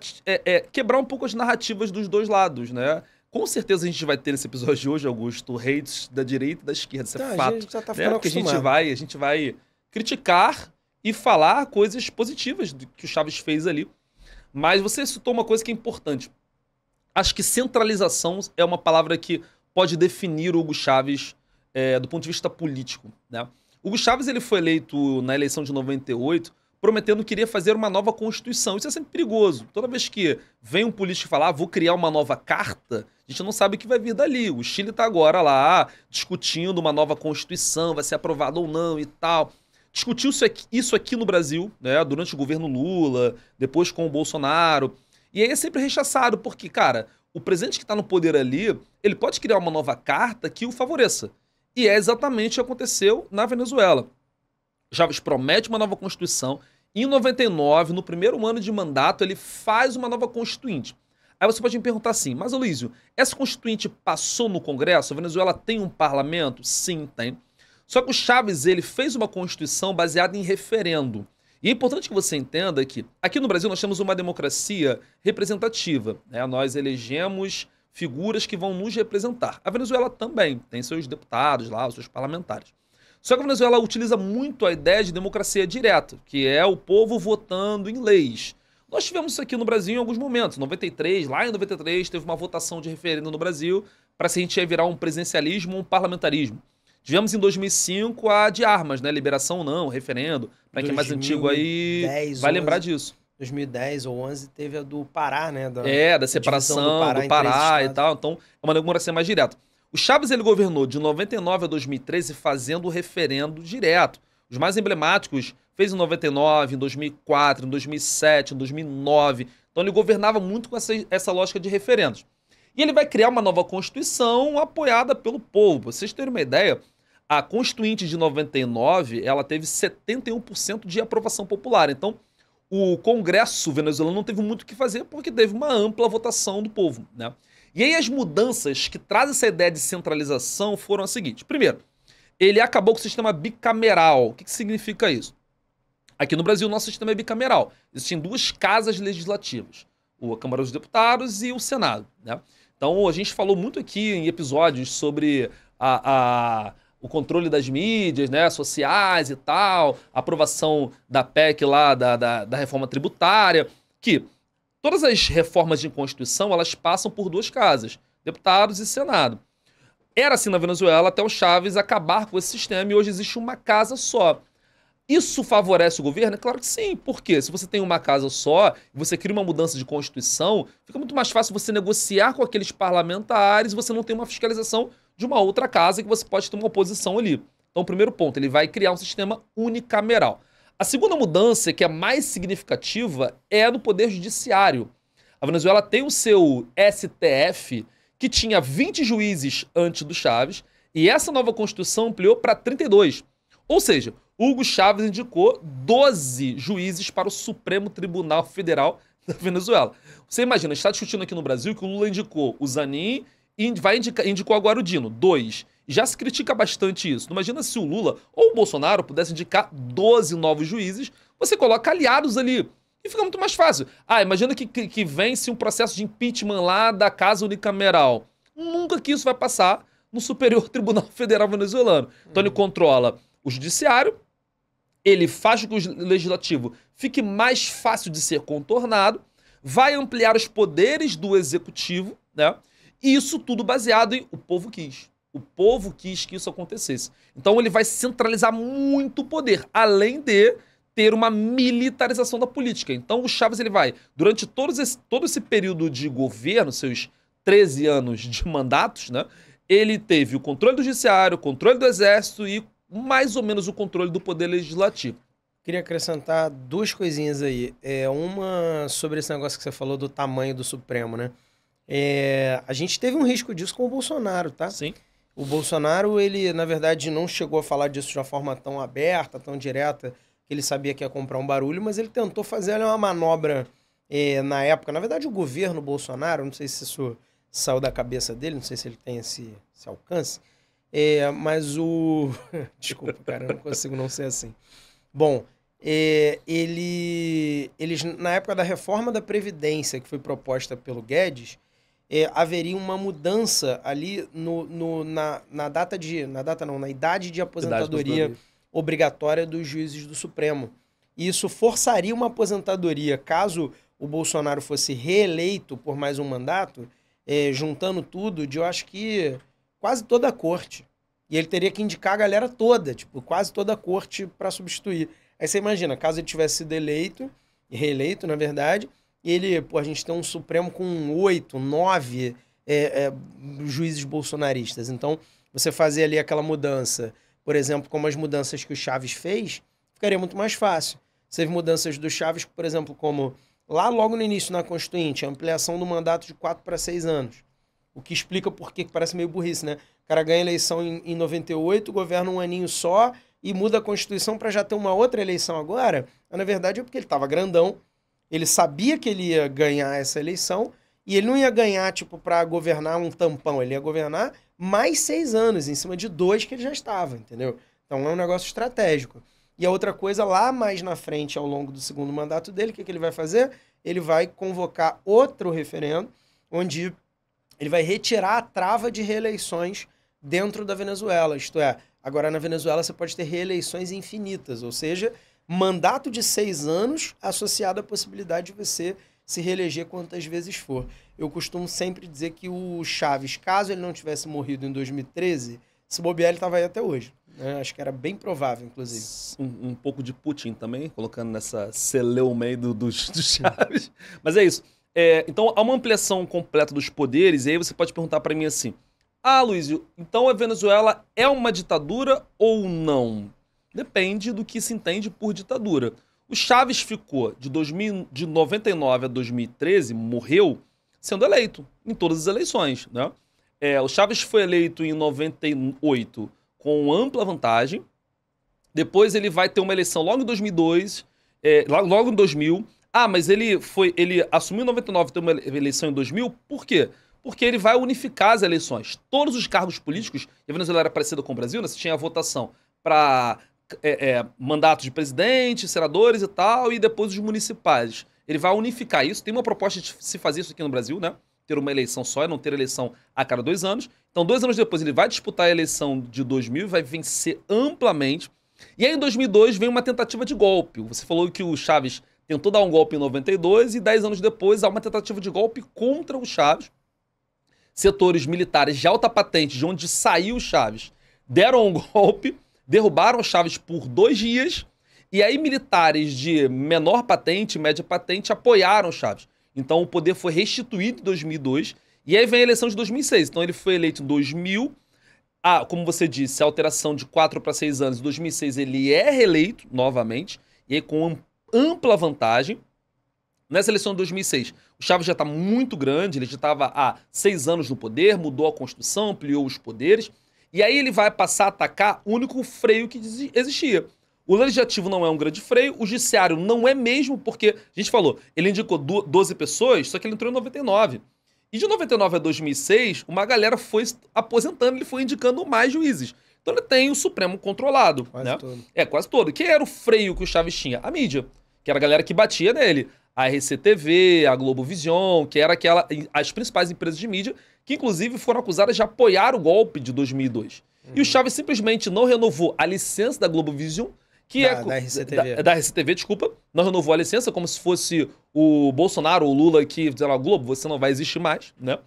S1: quebrar um pouco as narrativas dos dois lados, né? Com certeza a gente vai ter nesse episódio de hoje, Augusto, hates da direita e da esquerda, isso é fato. A gente já tá ficando acostumado. Porque a gente vai criticar e falar coisas positivas que o Chaves fez ali. Mas você citou uma coisa que é importante. Acho que centralização é uma palavra que pode definir o Hugo Chávez do ponto de vista político, né? O Hugo Chávez ele foi eleito na eleição de 98 prometendo que iria fazer uma nova Constituição. Isso é sempre perigoso. Toda vez que vem um político falar, vou criar uma nova carta, a gente não sabe o que vai vir dali. O Chile está agora lá discutindo uma nova Constituição, vai ser aprovada ou não e tal. Discutiu isso aqui no Brasil, né, durante o governo Lula, depois com o Bolsonaro. E aí é sempre rechaçado, porque, cara, o presidente que está no poder ali, ele pode criar uma nova carta que o favoreça. E é exatamente o que aconteceu na Venezuela. Chávez promete uma nova Constituição. E em 99, no primeiro ano de mandato, ele faz uma nova Constituinte. Aí você pode me perguntar assim, mas, Aloysio, essa Constituinte passou no Congresso? A Venezuela tem um parlamento? Sim, tem. Só que o Chaves, ele fez uma Constituição baseada em referendo. E é importante que você entenda que aqui no Brasil nós temos uma democracia representativa, né? Nós elegemos figuras que vão nos representar. A Venezuela também tem seus deputados lá, os seus parlamentares. Só que a Venezuela utiliza muito a ideia de democracia direta, que é o povo votando em leis. Nós tivemos isso aqui no Brasil em alguns momentos. Lá em 93, teve uma votação de referendo no Brasil para se a gente ia virar um presidencialismo ou um parlamentarismo. Tivemos em 2005 a de armas, né? Liberação ou não, referendo. Para quem é mais antigo aí vai lembrar disso.
S2: 2010 ou 11 teve a do Pará, né?
S1: Da separação do Pará e tal. Então, é uma democracia mais direta. O Chaves, ele governou de 99 a 2013 fazendo o referendo direto. Os mais emblemáticos fez em 99, em 2004, em 2007, em 2009. Então, ele governava muito com essa lógica de referendos. E ele vai criar uma nova Constituição apoiada pelo povo. Pra vocês terem uma ideia, a Constituinte de 99, ela teve 71% de aprovação popular. Então, o Congresso venezuelano não teve muito o que fazer porque teve uma ampla votação do povo, né? E aí as mudanças que trazem essa ideia de centralização foram as seguintes. Primeiro, ele acabou com o sistema bicameral. O que significa isso? Aqui no Brasil, o nosso sistema é bicameral. Existem duas casas legislativas, a Câmara dos Deputados e o Senado, né? Então, a gente falou muito aqui em episódios sobre o controle das mídias, né, sociais e tal, a aprovação da PEC lá, da reforma tributária, que todas as reformas de Constituição, elas passam por duas casas, deputados e Senado. Era assim na Venezuela até o Chávez acabar com esse sistema e hoje existe uma casa só. Isso favorece o governo? É claro que sim. Por quê? Se você tem uma casa só e você cria uma mudança de constituição, fica muito mais fácil você negociar com aqueles parlamentares e você não tem uma fiscalização de uma outra casa que você pode ter uma oposição ali. Então, o primeiro ponto, ele vai criar um sistema unicameral. A segunda mudança, que é mais significativa, é no poder judiciário. A Venezuela tem o seu STF, que tinha 20 juízes antes do Chávez, e essa nova Constituição ampliou para 32. Ou seja, Hugo Chávez indicou 12 juízes para o Supremo Tribunal Federal da Venezuela. Você imagina, a gente está discutindo aqui no Brasil que o Lula indicou o Zanin e indicou agora o Dino, 2. Já se critica bastante isso. Imagina se o Lula ou o Bolsonaro pudessem indicar 12 novos juízes, você coloca aliados ali. E fica muito mais fácil. Imagina que vence um processo de impeachment lá da Casa Unicameral. Nunca que isso vai passar no Superior Tribunal Federal venezuelano. Então ele controla o judiciário, ele faz com que o legislativo fique mais fácil de ser contornado, vai ampliar os poderes do executivo, né? E isso tudo baseado em o povo quis. O povo quis que isso acontecesse. Então ele vai centralizar muito poder, além de ter uma militarização da política. Então o Chávez ele vai, durante todo esse período de governo, seus 13 anos de mandatos, né? Ele teve o controle do judiciário, o controle do exército e mais ou menos o controle do poder legislativo.
S2: Queria acrescentar duas coisinhas aí. Uma sobre esse negócio que você falou do tamanho do Supremo, né? A gente teve um risco disso com o Bolsonaro, tá?
S1: Sim.
S2: O Bolsonaro, ele, na verdade, não chegou a falar disso de uma forma tão aberta, tão direta, que ele sabia que ia comprar um barulho, mas ele tentou fazer uma manobra na época. Na verdade, o governo Bolsonaro, não sei se isso saiu da cabeça dele, não sei se ele tem esse alcance, mas o... Desculpa, cara, eu não consigo não ser assim. Bom, eles, na época da reforma da Previdência, que foi proposta pelo Guedes, haveria uma mudança ali na idade de aposentadoria obrigatória dos juízes do Supremo. E isso forçaria uma aposentadoria caso o Bolsonaro fosse reeleito por mais um mandato, juntando tudo, de eu acho que quase toda a corte. E ele teria que indicar a galera toda, tipo, quase toda a corte para substituir. Aí você imagina, caso ele tivesse sido reeleito, na verdade, e a gente tem um Supremo com 8, 9 juízes bolsonaristas. Então, você fazer ali aquela mudança, por exemplo, como as mudanças que o Chávez fez, ficaria muito mais fácil. Você teve mudanças do Chávez, por exemplo, como lá logo no início na Constituinte, a ampliação do mandato de 4 para 6 anos. O que explica por que parece meio burrice, né? O cara ganha eleição em 98, governa um aninho só e muda a Constituição para já ter uma outra eleição agora. Mas, na verdade, é porque ele estava grandão, ele sabia que ele ia ganhar essa eleição e ele não ia ganhar, tipo, para governar um tampão. Ele ia governar mais 6 anos, em cima de 2 que ele já estava, entendeu? Então é um negócio estratégico. E a outra coisa, lá mais na frente, ao longo do segundo mandato dele, o que ele vai fazer? Ele vai convocar outro referendo, onde ele vai retirar a trava de reeleições dentro da Venezuela. Isto é, agora na Venezuela você pode ter reeleições infinitas, ou seja, mandato de 6 anos associado à possibilidade de você se reeleger quantas vezes for. Eu costumo sempre dizer que o Chávez, caso ele não tivesse morrido em 2013, se bobear ele estava aí até hoje. Acho que era bem provável, inclusive.
S1: Um pouco de Putin também, colocando nessa celeuma aí do Chávez. Mas é isso. Então, há uma ampliação completa dos poderes, e aí você pode perguntar para mim assim, Luizio, então a Venezuela é uma ditadura ou não? Depende do que se entende por ditadura. O Chávez ficou de 99 a 2013, morreu sendo eleito em todas as eleições, né? O Chávez foi eleito em 98 com ampla vantagem. Depois ele vai ter uma eleição logo em 2002, logo em 2000. Mas ele assumiu em 99 e tem uma eleição em 2000, por quê? Porque ele vai unificar as eleições. Todos os cargos políticos, e a Venezuela era parecida com o Brasil, né? Você tinha a votação para mandatos de presidente, senadores e tal, e depois os municipais. Ele vai unificar isso. Tem uma proposta de se fazer isso aqui no Brasil, né? Ter uma eleição só e não ter eleição a cada 2 anos. Então, 2 anos depois, ele vai disputar a eleição de 2000 e vai vencer amplamente. E aí, em 2002, vem uma tentativa de golpe. Você falou que o Chávez tentou dar um golpe em 92 e 10 anos depois há uma tentativa de golpe contra o Chávez. setores militares de alta patente, de onde saiu o Chaves, deram um golpe, derrubaram o Chaves por 2 dias, e aí militares de menor patente, média patente, apoiaram o Chaves. Então o poder foi restituído em 2002, e aí vem a eleição de 2006. Então ele foi eleito em 2000, como você disse, a alteração de 4 para 6 anos, em 2006 ele é reeleito novamente, e aí com ampla vantagem. Nessa eleição de 2006, o Chaves já está muito grande, ele já estava há 6 anos no poder, mudou a Constituição, ampliou os poderes, e aí ele vai passar a atacar o único freio que existia. O legislativo não é um grande freio, o judiciário não é mesmo, porque, a gente falou, ele indicou 12 pessoas, só que ele entrou em 99. E de 99 a 2006, uma galera foi aposentando, ele foi indicando mais juízes. Então ele tem o Supremo controlado.
S2: Quase todo.
S1: Quase todo. Quem era o freio que o Chaves tinha? A mídia, que era a galera que batia nele. A RCTV, a Globovision, que era as principais empresas de mídia, que inclusive foram acusadas de apoiar o golpe de 2002. E o Chaves simplesmente não renovou a licença da Globovision,
S2: da RCTV.
S1: Da RCTV, desculpa, não renovou a licença, como se fosse o Bolsonaro ou o Lula que dizendo, Globo, você não vai existir mais, né?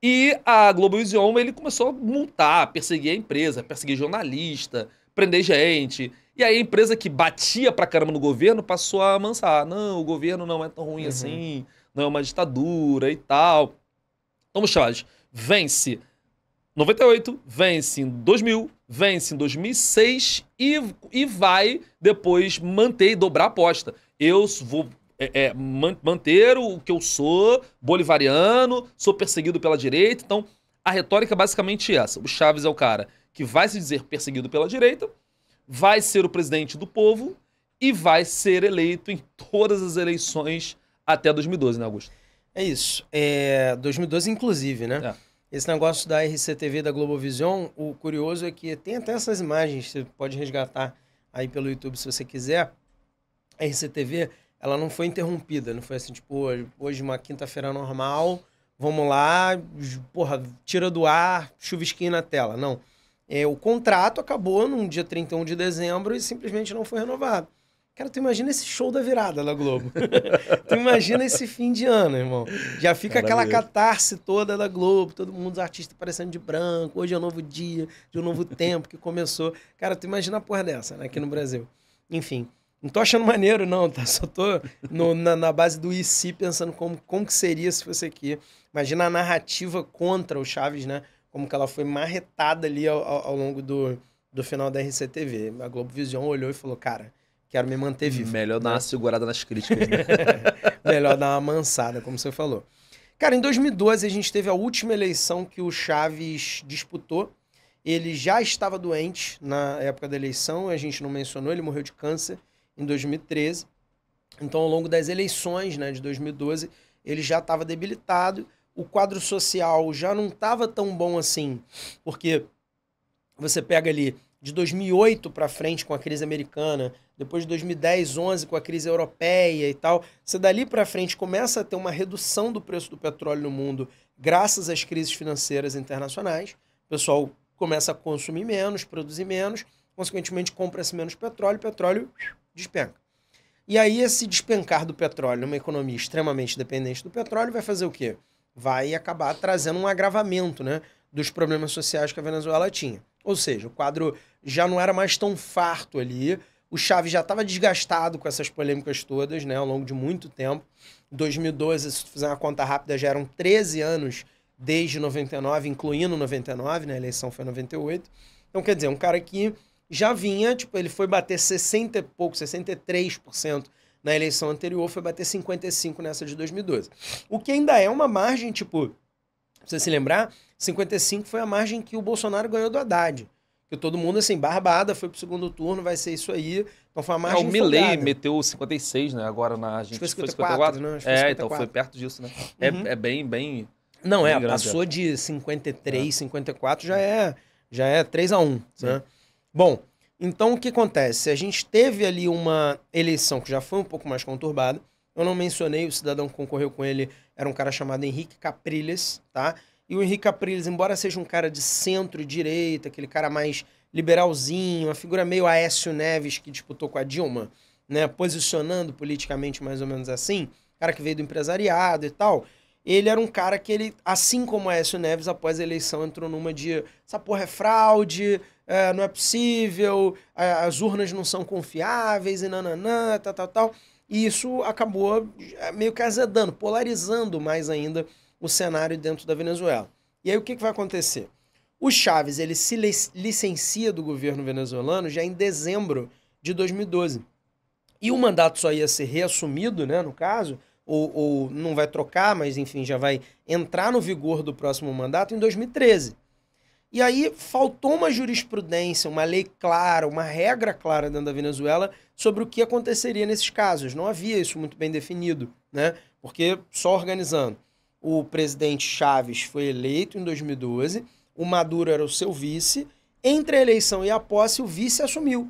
S1: E a Globovision, ele começou a multar, perseguir a empresa, perseguir jornalista, prender gente. E aí a empresa que batia pra caramba no governo passou a amansar. Não, o governo não é tão ruim assim, não é uma ditadura e tal. Então o Chaves vence 98, vence em 2000, vence em 2006 e vai depois manter e dobrar a aposta. Eu vou manter o que eu sou, bolivariano, sou perseguido pela direita. Então a retórica é basicamente essa. O Chaves é o cara que vai se dizer perseguido pela direita, vai ser o presidente do povo e vai ser eleito em todas as eleições até 2012, né, Augusto?
S2: É isso. 2012, inclusive, né? Esse negócio da RCTV e da Globovision, o curioso é que tem até essas imagens, você pode resgatar aí pelo YouTube se você quiser. A RCTV, ela não foi interrompida, não foi assim, tipo, hoje uma quinta-feira normal, vamos lá, porra, tira do ar, chuvisquinho na tela. Não. O contrato acabou num dia 31 de dezembro e simplesmente não foi renovado. Cara, tu imagina esse show da virada da Globo. Tu imagina esse fim de ano, irmão. Já fica aquela catarse toda da Globo, todo mundo, os artistas parecendo de branco, hoje é um novo dia, de um novo tempo que começou. Cara, tu imagina a porra dessa, né, aqui no Brasil. Enfim, não tô achando maneiro não, tá? Só tô na base do IC pensando como que seria se fosse aqui. Imagina a narrativa contra o Chaves, né? Como que ela foi marretada ali ao longo do final da RCTV. A Globovision olhou e falou, cara, quero me manter vivo.
S1: Melhor dar uma segurada nas críticas, né?
S2: Melhor dar uma amansada, como você falou. Cara, em 2012 a gente teve a última eleição que o Chaves disputou. Ele já estava doente na época da eleição, a gente não mencionou, ele morreu de câncer em 2013. Então, ao longo das eleições, né, de 2012, ele já estava debilitado. O quadro social já não estava tão bom assim, porque você pega ali de 2008 para frente com a crise americana, depois de 2010, 11 com a crise europeia e tal, você dali para frente começa a ter uma redução do preço do petróleo no mundo graças às crises financeiras internacionais. O pessoal começa a consumir menos, produzir menos, consequentemente compra-se menos petróleo, o petróleo despenca. E aí esse despencar do petróleo numa economia extremamente dependente do petróleo vai fazer o quê? Vai acabar trazendo um agravamento, né, dos problemas sociais que a Venezuela tinha. Ou seja, o quadro já não era mais tão farto ali, o Chaves já estava desgastado com essas polêmicas todas, né, ao longo de muito tempo. Em 2012, se tu fizer uma conta rápida, já eram 13 anos desde 99, incluindo 99, né, a eleição foi em 98. Então, quer dizer, um cara que já vinha, tipo, ele foi bater 60 e pouco, 63% na eleição anterior, foi bater 55% nessa de 2012. O que ainda é uma margem, tipo, pra você se lembrar, 55 foi a margem que o Bolsonaro ganhou do Haddad. Que todo mundo, assim, barbada, foi pro segundo turno, vai ser isso aí. Então foi uma margem
S1: o Milei meteu 56, né? Agora na gente
S2: foi 54, né?
S1: Então foi perto disso, né? É bem...
S2: Não,
S1: bem
S2: passou de 53, 54, já é 3-1, né? Bom, então o que acontece? A gente teve ali uma eleição que já foi um pouco mais conturbada. Eu não mencionei, o cidadão que concorreu com ele era um cara chamado Henrique Capriles, tá? E o Henrique Capriles, embora seja um cara de centro-direita, aquele cara mais liberalzinho, uma figura meio Aécio Neves que disputou com a Dilma, né? Posicionando politicamente mais ou menos assim, cara que veio do empresariado e tal, ele era um cara que ele, assim como Aécio Neves, após a eleição entrou numa de essa porra é fraude, não é possível, as urnas não são confiáveis e nananã, tal. E isso acabou meio que azedando, polarizando mais ainda o cenário dentro da Venezuela. E aí o que vai acontecer? O Chávez, ele se licencia do governo venezuelano já em dezembro de 2012. E o mandato só ia ser reassumido, né, no caso, ou não vai trocar, mas enfim, já vai entrar no vigor do próximo mandato em 2013. E aí faltou uma jurisprudência, uma lei clara, uma regra clara dentro da Venezuela sobre o que aconteceria nesses casos. Não havia isso muito bem definido, né? Porque, só organizando, o presidente Chávez foi eleito em 2012, o Maduro era o seu vice, entre a eleição e a posse o vice assumiu.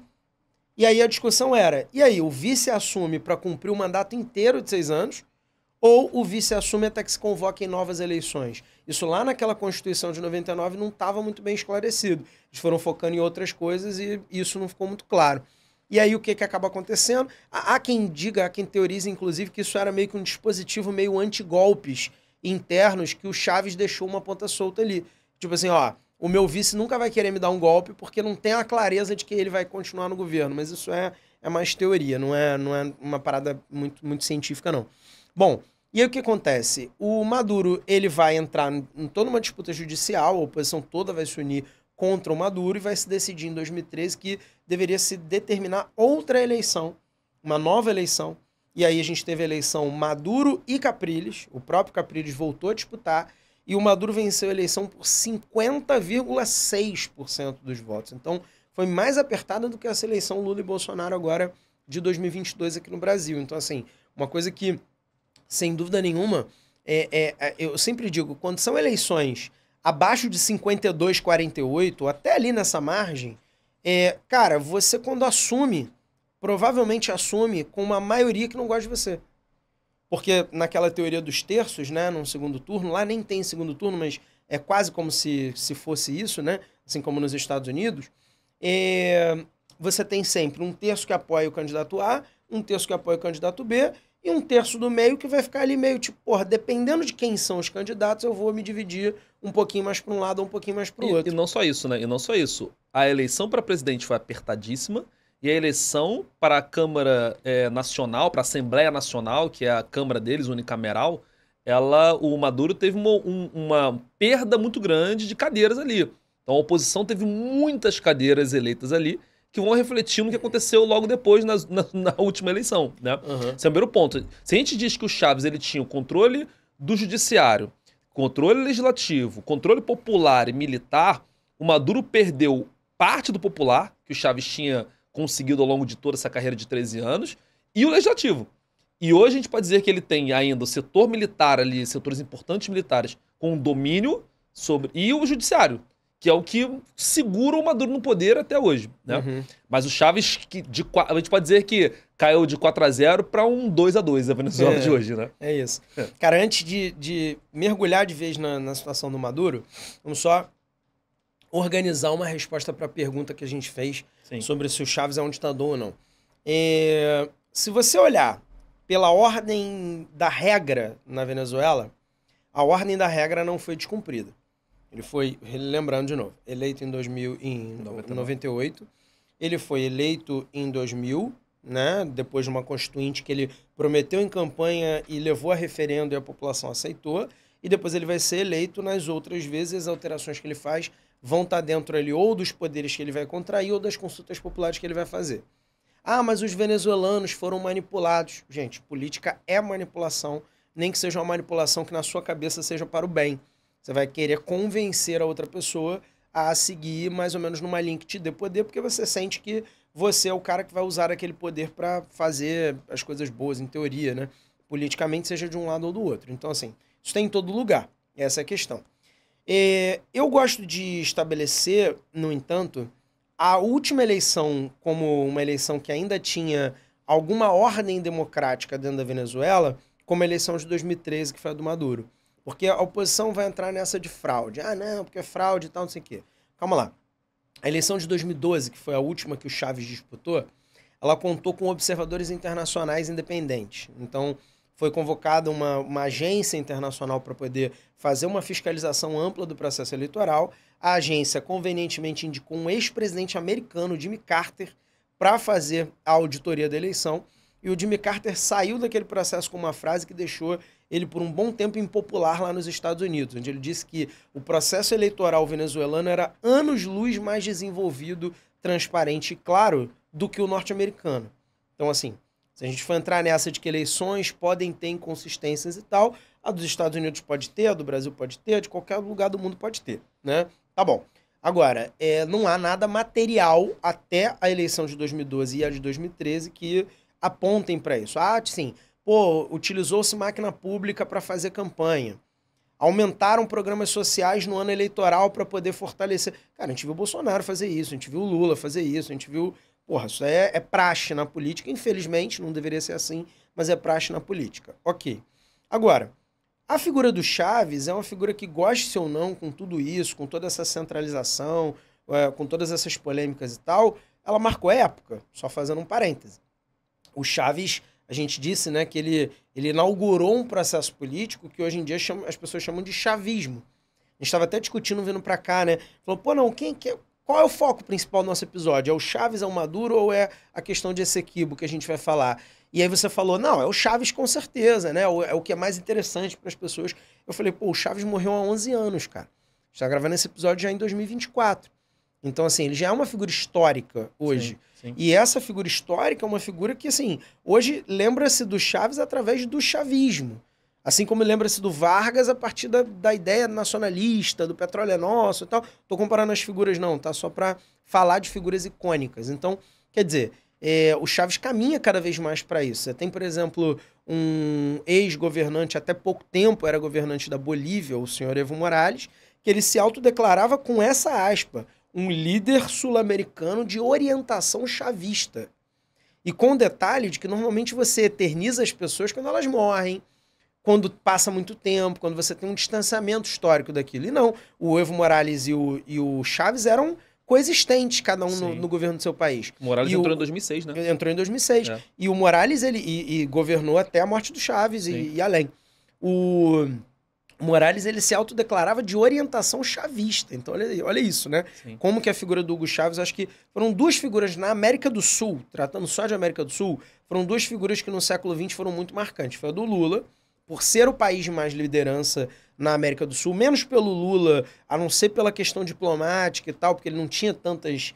S2: E aí a discussão era, e aí, o vice assume para cumprir o mandato inteiro de 6 anos, ou o vice assume até que se convoquem novas eleições? Isso lá naquela Constituição de 99 não estava muito bem esclarecido. Eles foram focando em outras coisas e isso não ficou muito claro. E aí o que acaba acontecendo? Há quem diga, há quem teorize, inclusive, que isso era meio que um dispositivo meio anti-golpes internos que o Chávez deixou uma ponta solta ali. Tipo assim, ó, o meu vice nunca vai querer me dar um golpe porque não tem a clareza de que ele vai continuar no governo. Mas isso é mais teoria, não é uma parada muito científica, não. Bom, e aí o que acontece? O Maduro, ele vai entrar em toda uma disputa judicial, a oposição toda vai se unir contra o Maduro e vai se decidir em 2013 que deveria se determinar outra eleição, uma nova eleição. E aí a gente teve a eleição Maduro e Capriles, o próprio Capriles voltou a disputar e o Maduro venceu a eleição por 50,6% dos votos. Então foi mais apertada do que essa eleição Lula e Bolsonaro agora de 2022 aqui no Brasil. Então assim, uma coisa que sem dúvida nenhuma, eu sempre digo, quando são eleições abaixo de 52, 48, até ali nessa margem, cara, você quando assume, provavelmente assume com uma maioria que não gosta de você. Porque naquela teoria dos terços, né, num segundo turno, lá nem tem segundo turno, mas é quase como se fosse isso, né, assim como nos Estados Unidos, você tem sempre um terço que apoia o candidato A, um terço que apoia o candidato B, e um terço do meio que vai ficar ali meio tipo, porra, dependendo de quem são os candidatos, eu vou me dividir um pouquinho mais para um lado ou um pouquinho mais para o outro.
S1: E não só isso, né? E não só isso. A eleição para presidente foi apertadíssima e a eleição para a Câmara Nacional, para a Assembleia Nacional, que é a Câmara deles, unicameral, o Maduro teve uma perda muito grande de cadeiras ali. Então a oposição teve muitas cadeiras eleitas ali, que vão refletir no que aconteceu logo depois na última eleição, né?
S2: Uhum.
S1: Esse é o primeiro ponto. Se a gente diz que o Chávez ele tinha o controle do judiciário, controle legislativo, controle popular e militar, o Maduro perdeu parte do popular, que o Chávez tinha conseguido ao longo de toda essa carreira de 13 anos, e o legislativo. E hoje a gente pode dizer que ele tem ainda o setor militar ali, setores importantes militares, com domínio sobre... E o judiciário, que é o que segura o Maduro no poder até hoje, né?
S2: Uhum.
S1: Mas o Chávez, a gente pode dizer que caiu de 4-0 para um 2-2 a Venezuela de hoje, né?
S2: É isso. Cara, antes de mergulhar de vez na situação do Maduro, vamos só organizar uma resposta para a pergunta que a gente fez sobre se o Chávez é um ditador ou não. Se você olhar pela ordem da regra na Venezuela, a ordem da regra não foi descumprida. Ele foi, lembrando de novo, eleito em 98. Ele foi eleito em 2000, né? Depois de uma constituinte que ele prometeu em campanha e levou a referendo e a população aceitou. E depois ele vai ser eleito nas outras vezes. As alterações que ele faz vão estar dentro ali ou dos poderes que ele vai contrair ou das consultas populares que ele vai fazer. Ah, mas os venezuelanos foram manipulados. Gente, política é manipulação, nem que seja uma manipulação que na sua cabeça seja para o bem. Você vai querer convencer a outra pessoa a seguir mais ou menos numa linha que te dê poder, porque você sente que você é o cara que vai usar aquele poder para fazer as coisas boas, em teoria, né? Politicamente, seja de um lado ou do outro. Então, assim, isso tem em todo lugar. Essa é a questão. Eu gosto de estabelecer, no entanto, a última eleição como uma eleição que ainda tinha alguma ordem democrática dentro da Venezuela, como a eleição de 2013, que foi a do Maduro. Porque a oposição vai entrar nessa de fraude. Ah, não, porque é fraude e tal, não sei o quê. Calma lá. A eleição de 2012, que foi a última que o Chávez disputou, ela contou com observadores internacionais independentes. Então, foi convocada uma agência internacional para poder fazer uma fiscalização ampla do processo eleitoral. A agência convenientemente indicou um ex-presidente americano, Jimmy Carter, para fazer a auditoria da eleição. E o Jimmy Carter saiu daquele processo com uma frase que deixou ele por um bom tempo impopular lá nos Estados Unidos, onde ele disse que o processo eleitoral venezuelano era anos-luz mais desenvolvido, transparente e claro do que o norte-americano. Então, assim, se a gente for entrar nessa de que eleições podem ter inconsistências e tal, a dos Estados Unidos pode ter, a do Brasil pode ter, a de qualquer lugar do mundo pode ter, né? Tá bom. Agora, não há nada material até a eleição de 2012 e a de 2013 que apontem para isso. Ah, sim, pô, utilizou-se máquina pública para fazer campanha. Aumentaram programas sociais no ano eleitoral para poder fortalecer. Cara, a gente viu o Bolsonaro fazer isso, a gente viu o Lula fazer isso, a gente viu... Porra, isso é praxe na política. Infelizmente, não deveria ser assim, mas é praxe na política. Ok. Agora, a figura do Chaves é uma figura que, goste ou não, com tudo isso, com toda essa centralização, com todas essas polêmicas e tal, ela marcou época, só fazendo um parêntese. O Chaves, a gente disse, né, que ele inaugurou um processo político que hoje em dia as pessoas chamam de chavismo. A gente estava até discutindo vindo para cá, né? Falou, pô, não, qual é o foco principal do nosso episódio? É o Chaves, é o Maduro ou é a questão de Essequibo que a gente vai falar? E aí você falou, não, é o Chaves com certeza, né? É o que é mais interessante para as pessoas. Eu falei, pô, o Chaves morreu há 11 anos, cara. A gente tá gravando esse episódio já em 2024. Então, assim, ele já é uma figura histórica hoje. Sim, sim. E essa figura histórica é uma figura que, assim, hoje lembra-se do Chaves através do chavismo. Assim como lembra-se do Vargas a partir da ideia nacionalista, do petróleo é nosso e tal. Tô comparando as figuras não, tá? Só para falar de figuras icônicas. Então, quer dizer, o Chaves caminha cada vez mais para isso. Você tem, por exemplo, um ex-governante, até pouco tempo era governante da Bolívia, o senhor Evo Morales, que ele se autodeclarava com essa aspa, um líder sul-americano de orientação chavista. E com o detalhe de que normalmente você eterniza as pessoas quando elas morrem, quando passa muito tempo, quando você tem um distanciamento histórico daquilo. E não, o Evo Morales e o Chaves eram coexistentes, cada um no governo do seu país.
S1: O Morales entrou em 2006, né?
S2: Entrou em 2006. É. E o Morales, ele governou até a morte do Chaves e além. O Morales, ele se autodeclarava de orientação chavista. Então, olha isso, né? Sim. Como que a figura do Hugo Chávez, acho que foram duas figuras na América do Sul, tratando só de América do Sul, foram duas figuras que no século XX foram muito marcantes. Foi a do Lula, por ser o país de mais liderança na América do Sul, menos pelo Lula, a não ser pela questão diplomática e tal, porque ele não tinha tantas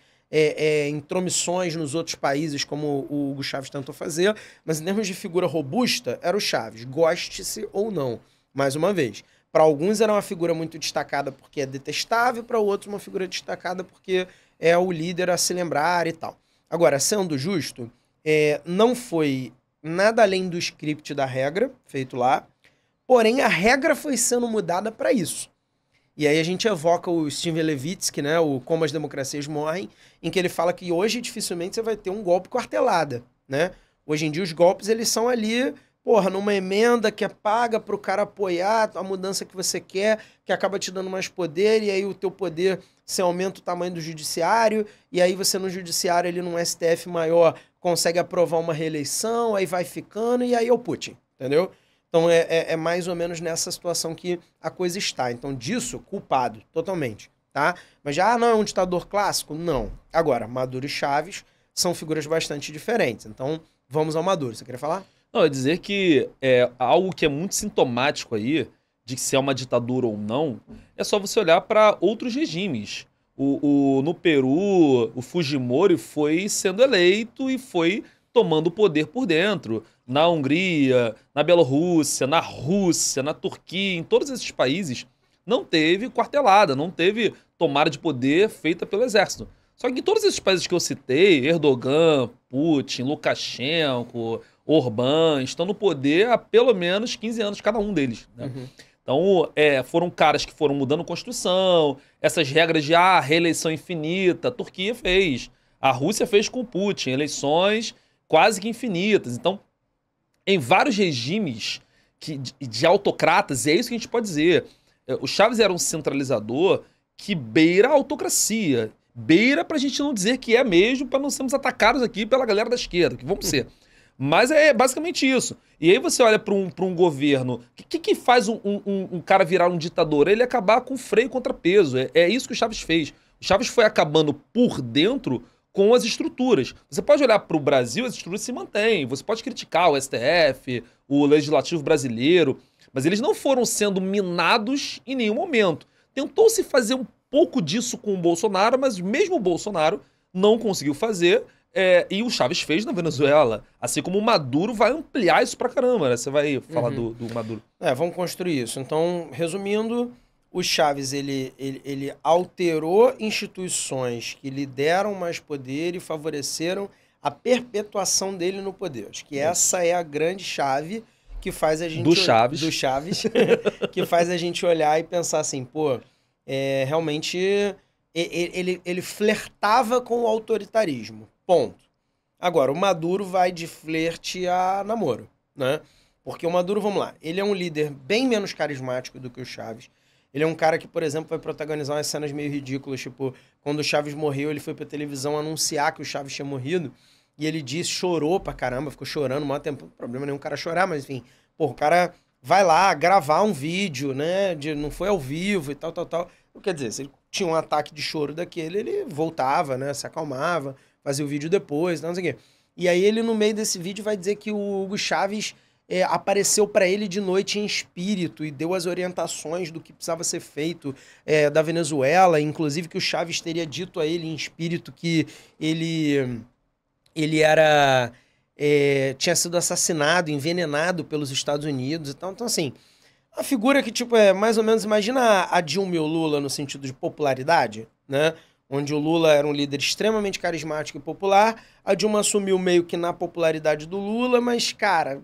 S2: intromissões nos outros países como o Hugo Chávez tentou fazer, mas em termos de figura robusta, era o Chávez, goste-se ou não. Mais uma vez, para alguns era uma figura muito destacada porque é detestável, para outros uma figura destacada porque é o líder a se lembrar e tal. Agora, sendo justo, não foi nada além do script da regra feito lá, porém a regra foi sendo mudada para isso. E aí a gente evoca o Steven Levitsky, né, o Como as Democracias Morrem, em que ele fala que hoje dificilmente você vai ter um golpe quartelada, né? Hoje em dia os golpes eles são ali, porra, numa emenda que é paga para o cara apoiar a mudança que você quer, que acaba te dando mais poder, e aí o teu poder, você aumenta o tamanho do judiciário, e aí você no judiciário, ali num STF maior, consegue aprovar uma reeleição, aí vai ficando, e aí é o Putin, entendeu? Então é mais ou menos nessa situação que a coisa está. Então disso, culpado, totalmente, tá? Mas já não é um ditador clássico? Não. Agora, Maduro e Chaves são figuras bastante diferentes. Então, vamos ao Maduro. Você queria falar?
S1: Não, eu ia dizer que algo que é muito sintomático aí, de se é uma ditadura ou não, é só você olhar para outros regimes. No Peru, o Fujimori foi sendo eleito e foi tomando poder por dentro. Na Hungria, na Bielorrússia, na Rússia, na Turquia, em todos esses países, não teve quartelada, não teve tomada de poder feita pelo exército. Só que em todos esses países que eu citei, Erdogan, Putin, Lukashenko, Orbán, estão no poder há pelo menos 15 anos cada um deles, né? Uhum. Então, foram caras que foram mudando a Constituição, essas regras de reeleição infinita, a Turquia fez, a Rússia fez com o Putin, eleições quase que infinitas. Então, em vários regimes de autocratas, e é isso que a gente pode dizer, o Chaves era um centralizador que beira a autocracia, beira pra gente não dizer que é mesmo, para não sermos atacados aqui pela galera da esquerda, que vamos ser. Mas é basicamente isso. E aí você olha para um governo. O que faz um cara virar um ditador? Ele acabar com freio e contrapeso. É isso que o Chaves fez. O Chaves foi acabando por dentro com as estruturas. Você pode olhar para o Brasil, as estruturas se mantêm. Você pode criticar o STF, o Legislativo brasileiro, mas eles não foram sendo minados em nenhum momento. Tentou-se fazer um pouco disso com o Bolsonaro, mas mesmo o Bolsonaro não conseguiu fazer. E o Chaves fez na Venezuela. Assim como o Maduro vai ampliar isso pra caramba, né? Você vai falar do Maduro.
S2: Vamos construir isso. Então, resumindo, o Chaves, ele alterou instituições que lhe deram mais poder e favoreceram a perpetuação dele no poder. Acho que essa é a grande chave que faz a gente...
S1: Do Chaves.
S2: Do Chaves. Que faz a gente olhar e pensar assim, pô, realmente ele flertava com o autoritarismo. Ponto. Agora, o Maduro vai de flerte a namoro, né? Porque o Maduro, vamos lá, ele é um líder bem menos carismático do que o Chaves. Ele é um cara que, por exemplo, vai protagonizar umas cenas meio ridículas, tipo, quando o Chaves morreu, ele foi pra televisão anunciar que o Chaves tinha morrido, e ele disse, chorou pra caramba, ficou chorando o maior tempo, não tem problema nenhum o cara chorar, mas enfim, pô, o cara vai lá gravar um vídeo, né, não foi ao vivo e tal. Quer dizer, se ele tinha um ataque de choro daquele, ele voltava, né, se acalmava, fazia o vídeo depois, não sei o quê. E aí ele, no meio desse vídeo, vai dizer que o Hugo Chaves apareceu para ele de noite em espírito e deu as orientações do que precisava ser feito da Venezuela, inclusive que o Chaves teria dito a ele em espírito que ele era... tinha sido assassinado, envenenado pelos Estados Unidos e tal. Então, assim, a figura que, tipo, mais ou menos, imagina a Dilma e o Lula no sentido de popularidade, né? Onde o Lula era um líder extremamente carismático e popular, a Dilma assumiu meio que na popularidade do Lula, mas, cara,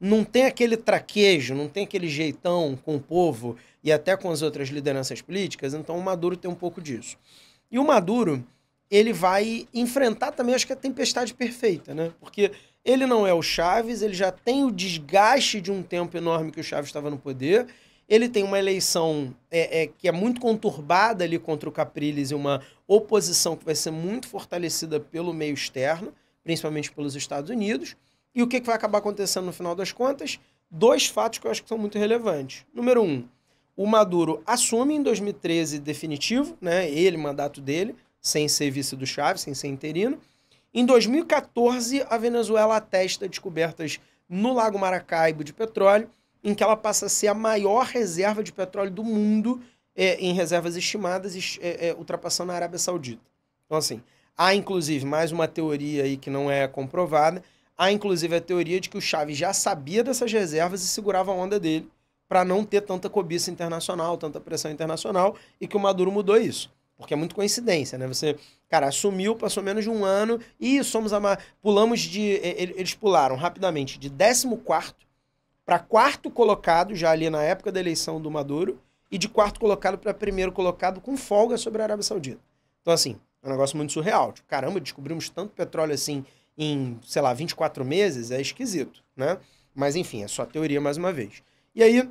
S2: não tem aquele traquejo, não tem aquele jeitão com o povo e até com as outras lideranças políticas, então o Maduro tem um pouco disso. E o Maduro, ele vai enfrentar também, acho que a tempestade perfeita, né? Porque ele não é o Chaves, ele já tem o desgaste de um tempo enorme que o Chaves estava no poder. Ele tem uma eleição que é muito conturbada ali contra o Capriles e uma oposição que vai ser muito fortalecida pelo meio externo, principalmente pelos Estados Unidos. E o que vai acabar acontecendo no final das contas? Dois fatos que eu acho que são muito relevantes. Número um, o Maduro assume em 2013 definitivo, né, ele, mandato dele, sem ser vice do Chaves, sem ser interino. Em 2014, a Venezuela atesta descobertas no Lago Maracaibo de petróleo, em que ela passa a ser a maior reserva de petróleo do mundo em reservas estimadas, ultrapassando a Arábia Saudita. Então, assim, há inclusive mais uma teoria aí que não é comprovada, há inclusive a teoria de que o Chaves já sabia dessas reservas e segurava a onda dele para não ter tanta cobiça internacional, tanta pressão internacional, e que o Maduro mudou isso. Porque é muito coincidência, né? Você, cara, assumiu, passou menos de um ano e pulamos de... Eles pularam rapidamente de 14º para 4º colocado, já ali na época da eleição do Maduro, e de 4º colocado para 1º colocado com folga sobre a Arábia Saudita. Então, assim, é um negócio muito surreal. Tipo, caramba, descobrimos tanto petróleo assim em, sei lá, 24 meses, é esquisito, né? Mas, enfim, é só teoria mais uma vez. E aí,